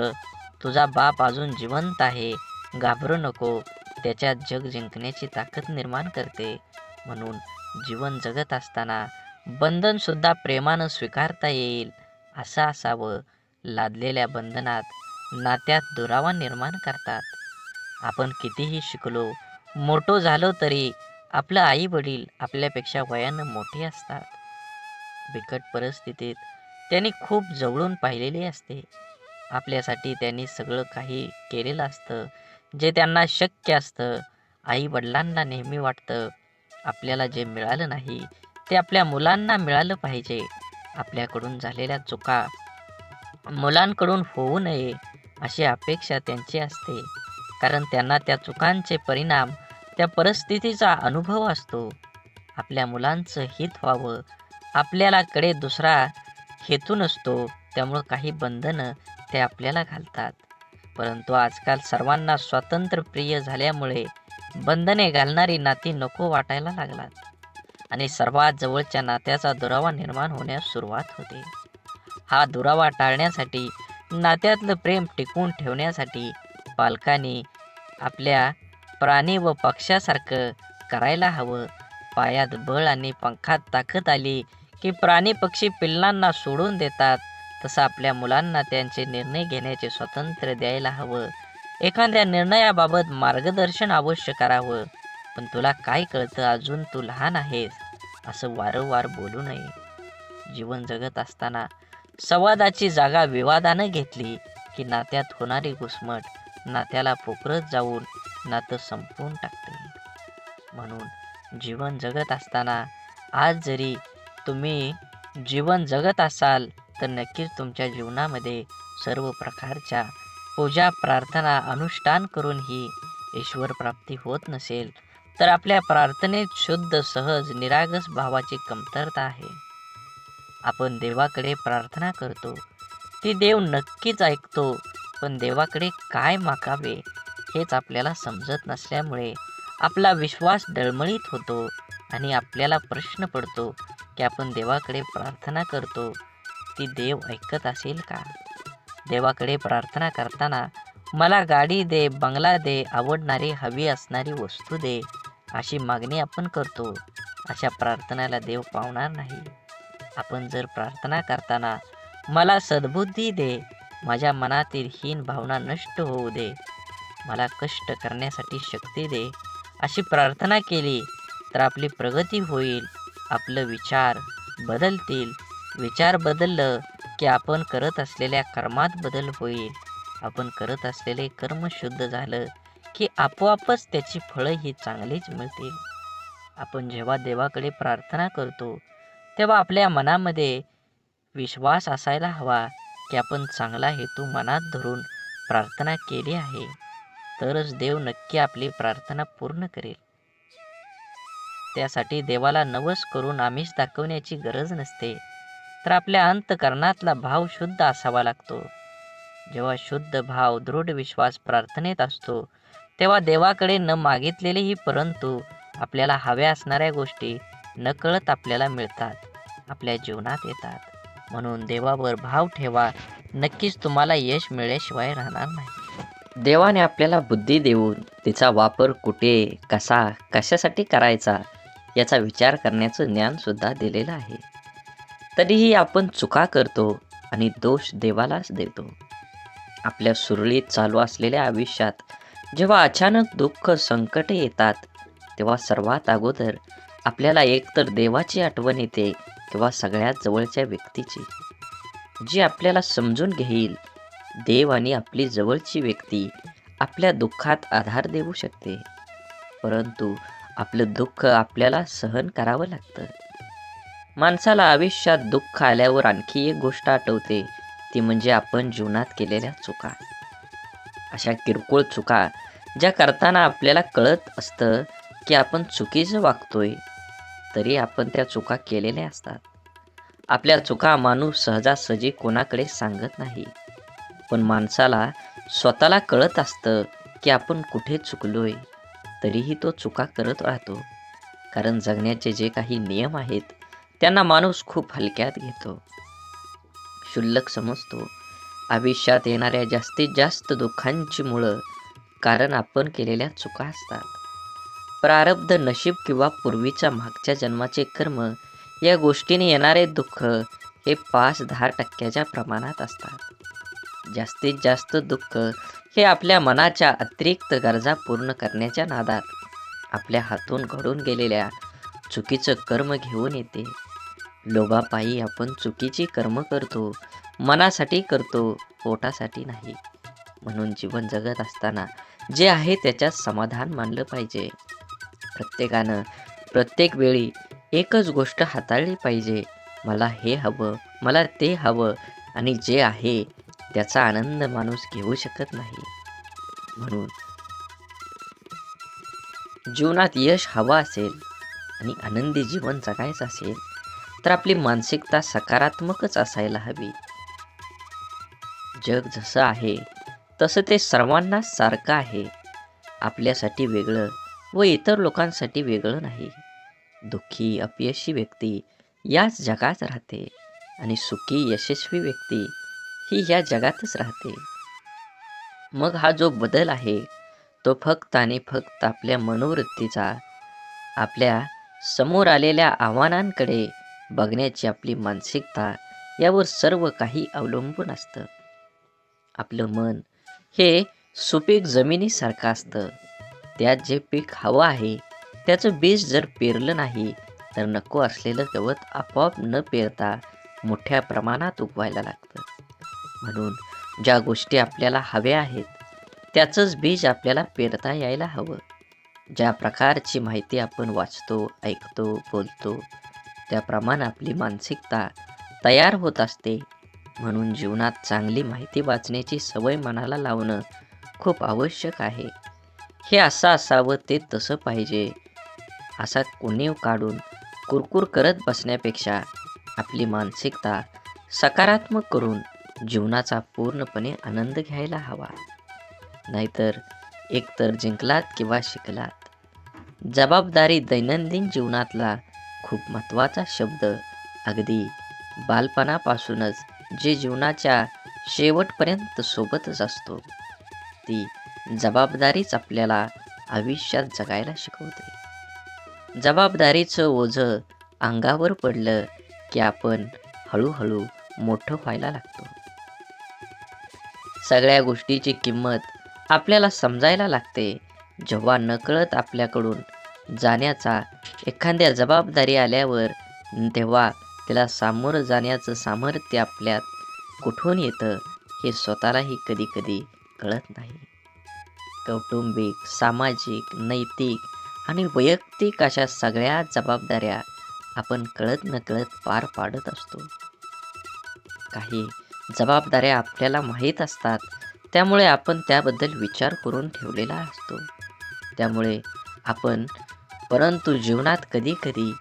तुझा बाप अजून जिवंत आहे, घाबरू नको, त्याच्यात जग जिंकण्याची ताकद निर्माण करते. म्हणून जीवन जगत असताना बंधन सुद्धा प्रेमानं स्वीकारता येईल असं असावं. लादलेल्या बंधनात नात्यात दुरावा निर्माण करतात. आपण कितीही शिकलो, मोठो झालो तरी आपलं आई वडील आपल्यापेक्षा वयानं मोठे असतात. बिकट परिस्थितीत त्यांनी खूप जवळून पाहिलेले असते. आपल्यासाठी त्यांनी सगळं काही केलेलं असतं जे त्यांना शक्य असतं. आई वडिलांना नेहमी वाटतं आपल्याला जे मिळालं नाही ते आपल्या मुलांना मिळालं पाहिजे. आपल्याकडून झालेल्या चुका मुलांकडून होऊ नये अशी अपेक्षा त्यांची असते, कारण त्यांना त्या चुकांचे परिणाम, त्या परिस्थितीचा अनुभव असतो. आपल्या मुलांचं हित व्हावं, आपल्याला कडे दुसरा हेतू नसतो, त्यामुळं काही बंधनं ते आपल्याला घालतात. परंतु आजकाल सर्वांना स्वातंत्र्य प्रिय झाल्यामुळे बंधने घालणारी नाती नको वाटायला लागतात आणि सर्वात जवळच्या नात्याचा दुरावा निर्माण होण्यास सुरुवात होते. हा दुरावा टाळण्यासाठी, नात्यातलं प्रेम टिकवून ठेवण्यासाठी पालकांनी आपल्या प्राणी व पक्ष्यासारखं करायला हवं. पायात बळ आणि पंखात ताकद आली की प्राणी पक्षी पिल्लांना सोडून देतात, तसं आपल्या मुलांना त्यांचे निर्णय घेण्याचे स्वातंत्र्य द्यायला हवं. एखाद्या निर्णयाबाबत मार्गदर्शन अवश्य करावं, पण तुला काय कळतं, अजून तू लहान आहेस, असं वारंवार बोलू नये. जीवन जगत असताना संवादाची जागा विवादानं घेतली की नात्यात होणारी घुसमट नात्याला पोखरत जाऊन नातं संपवून टाकते. म्हणून जीवन जगत असताना आज जरी तुम्ही जीवन जगत असाल तर नक्कीच तुमच्या जीवनामध्ये सर्व प्रकारच्या पूजा, प्रार्थना, अनुष्ठान करूनही ईश्वर प्राप्ती होत नसेल तर आपल्या प्रार्थनेत शुद्ध, सहज, निरागस भावाची कमतरता आहे. आपण देवाकडे प्रार्थना करतो, ती देव नक्कीच ऐकतो, पण देवाकडे काय मागावे हेच आपल्याला समजत नसल्यामुळे आपला विश्वास डळमळीत होतो आणि आपल्याला प्रश्न पडतो की आपण देवाकडे प्रार्थना करतो, ती देव ऐकत असेल का? देवाकडे प्रार्थना करताना मला गाडी दे, बंगला दे, आवडणारी हवी असणारी वस्तू दे, अशी मागणी आपण करतो. अशा प्रार्थनेला देव पावणार नाही. आपण जर प्रार्थना करताना मला सद्बुद्धी दे, माझ्या मनातील हीन भावना नष्ट होऊ दे, मला कष्ट करण्यासाठी शक्ती दे, अशी प्रार्थना केली तर आपली प्रगती होईल. आपलं विचार बदलतील. विचार बदललं की आपण करत असलेल्या कर्मात बदल होईल. आपण करत असलेले कर्म शुद्ध झालं की आपोआपच त्याची फळं ही चांगलीच मिळतील. आपण जेव्हा देवाकडे प्रार्थना करतो तेव्हा आपल्या मनामध्ये विश्वास असायला हवा की आपण चांगला हेतू मनात धरून प्रार्थना केली आहे, तरच देव नक्की आपली प्रार्थना पूर्ण करेल. त्यासाठी देवाला नवस करून आमिष दाखवण्याची गरज नसते, तर आपल्या अंतःकरणातला भाव शुद्ध असावा लागतो. जेव्हा शुद्ध भाव, दृढ विश्वास प्रार्थनेत असतो तेव्हा देवाकडे न मागितलेलेही परंतु आपल्याला हव्या असणाऱ्या गोष्टी नकळत आपल्याला मिळतात, आपल्या जीवनात येतात. म्हणून देवावर भाव ठेवा. नक्कीच तुम्हाला यश मिळाल्याशिवाय राहणार नाही. देवाने आपल्याला बुद्धी देऊन तिचा वापर कुठे, कसा, कशासाठी करायचा याचा विचार करण्याचं ज्ञानसुद्धा दिलेलं आहे. तरीही आपण चुका करतो आणि दोष देवालाच देतो. आपल्या सुरळीत चालू असलेल्या आयुष्यात जेव्हा अचानक दुःख, संकटे येतात, तेव्हा सर्वात अगोदर आपल्याला एकतर देवाची आठवण येते किंवा सगळ्यात जवळच्या व्यक्तीची, जी आपल्याला समजून घेईल. देव आणि आपली जवळची व्यक्ती आपल्या दुःखात आधार देऊ शकते, परंतु आपलं दुःख आपल्याला सहन करावं लागतं. माणसाला आयुष्यात दुःख आल्यावर आणखी एक गोष्ट आठवते, ती म्हणजे आपण जीवनात केलेल्या चुका. अशा किरकोळ चुका ज्या करताना आपल्याला कळत असतं की आपण चुकीचं वागतोय, तरी आपण त्या चुका केलेल्या असतात. आपल्या चुका माणूस सहजासहजी कोणाकडे सांगत नाही, पण माणसाला स्वतःला कळत असतं की आपण कुठे चुकलोय, तरीही तो चुका करत राहतो. कारण जगण्याचे जे काही नियम आहेत त्यांना माणूस खूप हलक्यात घेतो, क्षुल्लक समजतो. आयुष्यात येणाऱ्या जास्तीत जास्त दुःखांची मुळं कारण आपण केलेल्या चुका असतात. प्रारब्ध, नशीब किंवा पूर्वीच्या मागच्या जन्माचे कर्म या गोष्टीने येणारे दुःख हे 5-10% प्रमाणात असतात. जास्तीत जास्त दुःख हे आपल्या मनाच्या अतिरिक्त गरजा पूर्ण करण्याच्या नादात आपल्या हातून घडून गेलेल्या चुकीचं कर्म घेऊन येते. लोभापायी आपण चुकीची कर्म करतो, मनासाठी करतो, पोटासाठी नाही. म्हणून जीवन जगत असताना जे आहे त्याच्यात समाधान मानलं पाहिजे. प्रत्येकानं प्रत्येक वेळी एकच गोष्ट हाताळली पाहिजे, मला हे हवं, मला ते हवं, आणि जे आहे त्याचा आनंद माणूस घेऊ शकत नाही. म्हणून जीवनात यश हवं असेल आणि आनंदी जीवन जगायचं असेल तर आपली मानसिकता सकारात्मकच असायला हवी. जग जसं आहे तसं ते सर्वांना सारखं आहे. आपल्यासाठी वेगळं व इतर लोकांसाठी वेगळं नाही. दुःखी, अपयशी व्यक्ती याच जगात राहते आणि सुखी, यशस्वी व्यक्ती ही या जगातच राहते. मग हा जो बदल आहे तो फक्त आणि फक्त आपल्या मनोवृत्तीचा, आपल्या समोर आलेल्या आव्हानांकडे बघण्याची आपली मानसिकता यावर सर्व काही अवलंबून असतं. आपलं मन हे सुपीक जमिनीसारखं असतं. त्यात जे पीक हवं आहे त्याचं बीज जर पेरलं नाही तर नको असलेलं गवत आपोआप न पेरता मोठ्या प्रमाणात उगवायला लागतं. म्हणून ज्या गोष्टी आपल्याला हव्या आहेत त्याचंच बीज आपल्याला पेरता यायला हवं. ज्या प्रकारची माहिती आपण वाचतो, ऐकतो, बोलतो त्याप्रमाणे आपली मानसिकता तयार होत असते. म्हणून जीवनात चांगली माहिती वाचण्याची सवय मनाला लावणं खूप आवश्यक आहे. हे असं असावं, ते तसं पाहिजे असा कुणीव काढून कुरकुर करत बसण्यापेक्षा आपली मानसिकता सकारात्मक करून जीवनाचा पूर्णपणे आनंद घ्यायला हवा. नाहीतर एकतर जिंकलात किंवा शिकलात. जबाबदारी दैनंदिन जीवनातला खूप महत्त्वाचा शब्द. अगदी बालपणापासूनच जे जीवनाच्या शेवटपर्यंत सोबतच असतो, ती जबाबदारीच आपल्याला आयुष्यात जगायला शिकवते. जबाबदारीचं ओझं अंगावर पडलं की आपण हळूहळू मोठं व्हायला लागतो. सगळ्या गोष्टीची किंमत आपल्याला समजायला लागते जेव्हा नकळत आपल्याकडून जाण्याचा एखाद्या जबाबदारी आल्यावर, तेव्हा त्याला सामोरं जाण्याचं सामर्थ्य आपल्यात कुठून येतं हे स्वतःलाही कधी कधी कळत नाही. कौटुंबिक, सामाजिक, नैतिक आणि वैयक्तिक अशा सगळ्या जबाबदाऱ्या आपण कळत नकळत पार पाडत असतो. काही जबाबदाऱ्या आपल्याला माहीत असतात, त्यामुळे आपण त्याबद्दल विचार करून ठेवलेला असतो. त्यामुळे आपण परंतु जीवनात कधी कधी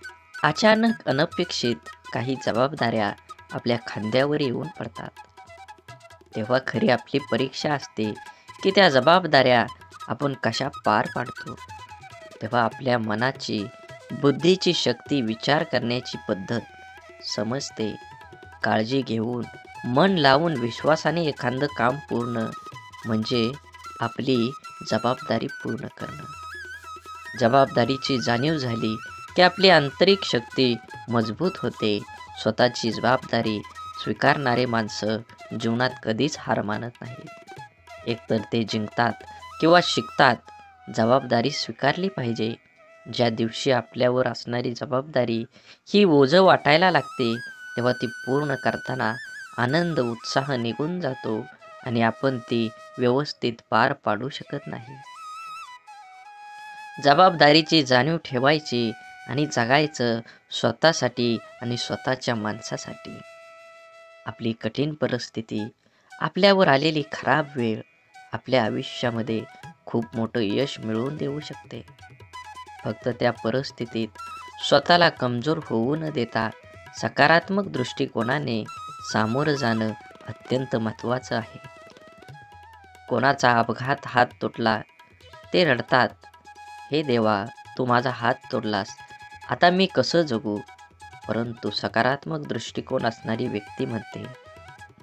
अचानक अनपेक्षित काही जबाबदाऱ्या आपल्या खांद्यावर येऊन पडतात. तेव्हा खरी आपली परीक्षा असते की त्या जबाबदाऱ्या आपण कशा पार पाडतो. तेव्हा आपल्या मनाची, बुद्धीची शक्ती, विचार करण्याची पद्धत समजते काळजी घेऊन मन लावून विश्वासाने एखादं काम पूर्ण म्हणजे आपली जबाबदारी पूर्ण करणं. जबाबदारीची जाणीव झाली की आपली आंतरिक शक्ती मजबूत होते. स्वतःची जबाबदारी स्वीकारणारे माणसं जीवनात कधीच हार मानत नाहीत. एकतर ते जिंकतात किंवा शिकतात. जबाबदारी स्वीकारली पाहिजे. ज्या दिवशी आपल्यावर असणारी जबाबदारी ही ओझं वाटायला लागते तेव्हा ती पूर्ण करताना आनंद उत्साह निघून जातो आणि आपण ती व्यवस्थित पार पाडू शकत नाही. जबाबदारीची जाणीव ठेवायची आणि जगायचं स्वतःसाठी आणि स्वतःच्या माणसासाठी. आपली कठीण परिस्थिती, आपल्यावर आलेली खराब वेळ आपल्या आयुष्यामध्ये खूप मोठं यश मिळवून देऊ शकते. फक्त त्या परिस्थितीत स्वतःला कमजोर होऊ न देता सकारात्मक दृष्टिकोनाने सामोरं जाणं अत्यंत महत्त्वाचं आहे. कोणाचा अपघात हात तुटला ते रडतात, हे देवा तू माझा हात तोडलास, आता मी कसं जगू. परंतु सकारात्मक दृष्टिकोन असणारी व्यक्ती म्हणते,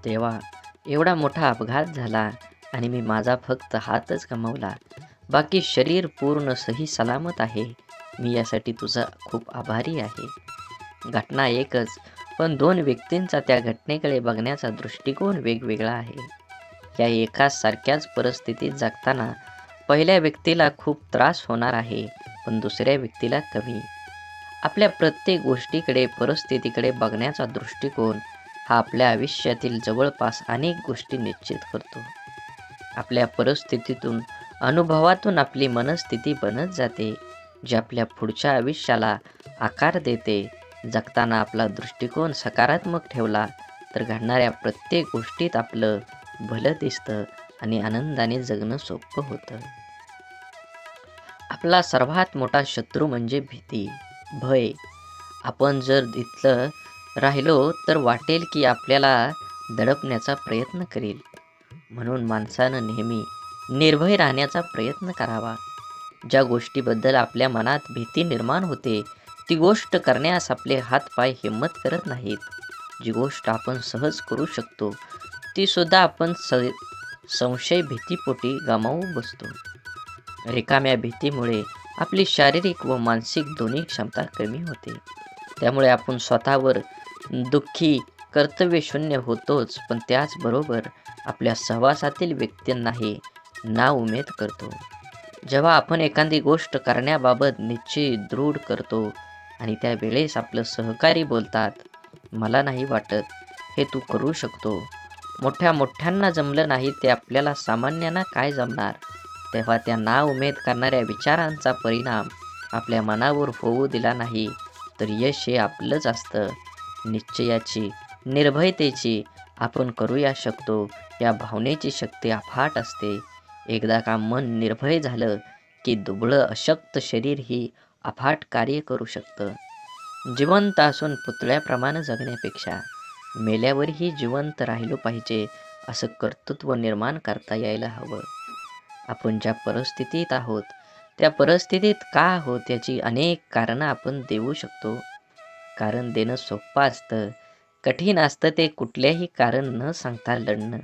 देवा एवढा मोठा अपघात झाला आणि मी माझा फक्त हातच गमावला, बाकी शरीर पूर्ण सही सलामत आहे. मी यासाठी तुझा खूप आभारी आहे. घटना एकच, पण दोन व्यक्तींचा त्या घटनेकडे बघण्याचा दृष्टिकोन वेगवेगळा आहे. या एकाच सारख्याच परिस्थितीत जगताना पहिल्या व्यक्तीला खूप त्रास होणार आहे, पण दुसऱ्या व्यक्तीला कमी. आपल्या प्रत्येक गोष्टीकडे परिस्थितीकडे बघण्याचा दृष्टिकोन हा आपल्या आयुष्यातील जवळपास अनेक गोष्टी निश्चित करतो. आपल्या परिस्थितीतून अनुभवातून आपली मनस्थिती बनत जाते, जी आपल्या पुढच्या आयुष्याला आकार देते. जगताना आपला दृष्टिकोन सकारात्मक ठेवला तर घडणाऱ्या प्रत्येक गोष्टीत आपलं भलं दिसतं आणि आनंदाने जगणं सोपं होतं. आपला सर्वात मोठा शत्रू म्हणजे भीती, भय. आपण जर इथलं राहिलो तर वाटेल की आपल्याला दडपण्याचा प्रयत्न करेल. म्हणून माणसानं नेहमी निर्भय राहण्याचा प्रयत्न करावा. ज्या गोष्टीबद्दल आपल्या मनात भीती निर्माण होते ती गोष्ट करण्यास आपले हातपाय हिंमत करत नाहीत. जी गोष्ट आपण सहज करू शकतो ती सुद्धा आपण संशय भीतीपोटी गमावू बसतो. रिकाम्या भीतीमुळे आपली शारीरिक व मानसिक दोन्ही क्षमता कमी होते. त्यामुळे आपण स्वतःवर दुःखी कर्तव्यशून्य होतोच, पण त्याचबरोबर आपल्या सहवासातील व्यक्तींनाही नाउमेद करतो. जेव्हा आपण एखादी गोष्ट करण्याबाबत निश्चय दृढ करतो आणि त्यावेळेस आपलं सहकारी बोलतात, मला नाही वाटत हे तू करू शकतो, मोठ्यांना जमलं नाही ते आपल्याला सामान्यांना काय जमणार, तेव्हा त्या नाउमेद करणाऱ्या विचारांचा परिणाम आपल्या मनावर होऊ दिला नाही तर यश हे आपलंच असतं. निश्चयाची, निर्भयतेची आपण करूया शकतो या भावनेची शक्ती अफाट असते. एकदा का मन निर्भय झालं की दुबळं अशक्त शरीर ही अफाट कार्य करू शकतं. जिवंत असून पुतळ्याप्रमाणे जगण्यापेक्षा मेल्यावरही जिवंत राहिलो पाहिजे असं कर्तृत्व निर्माण करता यायला हवं. आपण ज्या परिस्थितीत आहोत त्या परिस्थितीत का आहोत याची अनेक कारणं आपण देऊ शकतो. कारण देणं सोपं असतं, कठीण असतं ते कुठल्याही कारण न सांगता लढणं.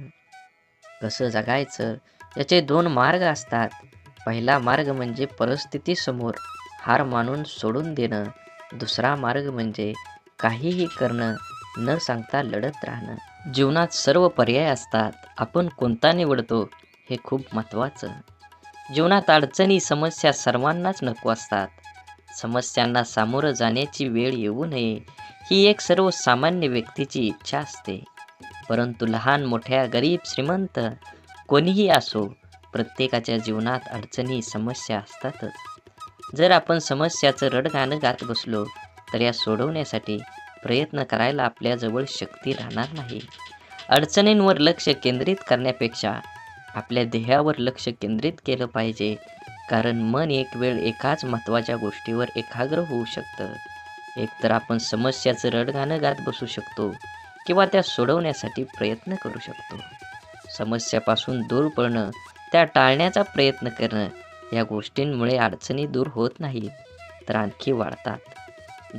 कसं जगायचं याचे दोन मार्ग असतात. पहिला मार्ग म्हणजे परिस्थितीसमोर हार मानून सोडून देणं. दुसरा मार्ग म्हणजे काहीही करणं न सांगता लढत राहणं. जीवनात सर्व पर्याय असतात, आपण कोणता निवडतो हे खूप महत्त्वाचं. जीवनात अडचणी समस्या सर्वांनाच नको असतात. समस्यांना सामोरं जाण्याची वेळ येऊ नये ही एक सर्वसामान्य व्यक्तीची इच्छा असते. परंतु लहान मोठ्या गरीब श्रीमंत कोणीही असो, प्रत्येकाच्या जीवनात अडचणी समस्या असतातच. जर आपण समस्याचं रडगाणं गात बसलो तर या सोडवण्यासाठी प्रयत्न करायला आपल्याजवळ शक्ती राहणार नाही. अडचणींवर लक्ष केंद्रित करण्यापेक्षा आपल्या ध्येयावर लक्ष केंद्रित केलं पाहिजे. कारण मन एक वेळ एकाच महत्त्वाच्या गोष्टीवर एकाग्र होऊ शकतं. एकतर आपण समस्याचं रडगाणं गात बसू शकतो किंवा त्या सोडवण्यासाठी प्रयत्न करू शकतो. समस्यापासून दूर पळणं, त्या टाळण्याचा प्रयत्न करणं या गोष्टींमुळे अडचणी दूर होत नाहीत तर आणखी वाढतात.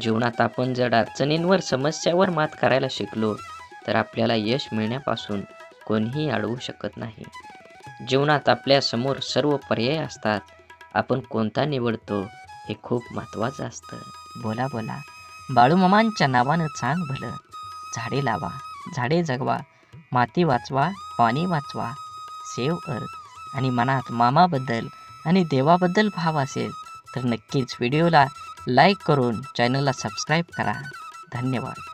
जीवनात आपण जर अडचणींवर समस्यावर मात करायला शिकलो तर आपल्याला यश मिळण्यापासून कोणीही अडवू शकत नाही. जीवनात आपल्यासमोर सर्व पर्याय असतात. आपण कोणता निवडतो हे खूप महत्त्वाचं असतं. बोला बोला बाळूमामांच्या नावानं चांग भलं. झाडे लावा, झाडे जगवा, माती वाचवा, पाणी वाचवा, सेव्ह अर्थ. आणि मनात मामाबद्दल आणि देवाबद्दल भाव असेल तर नक्कीच व्हिडिओला लाईक करून चॅनलला सबस्क्राईब करा. धन्यवाद.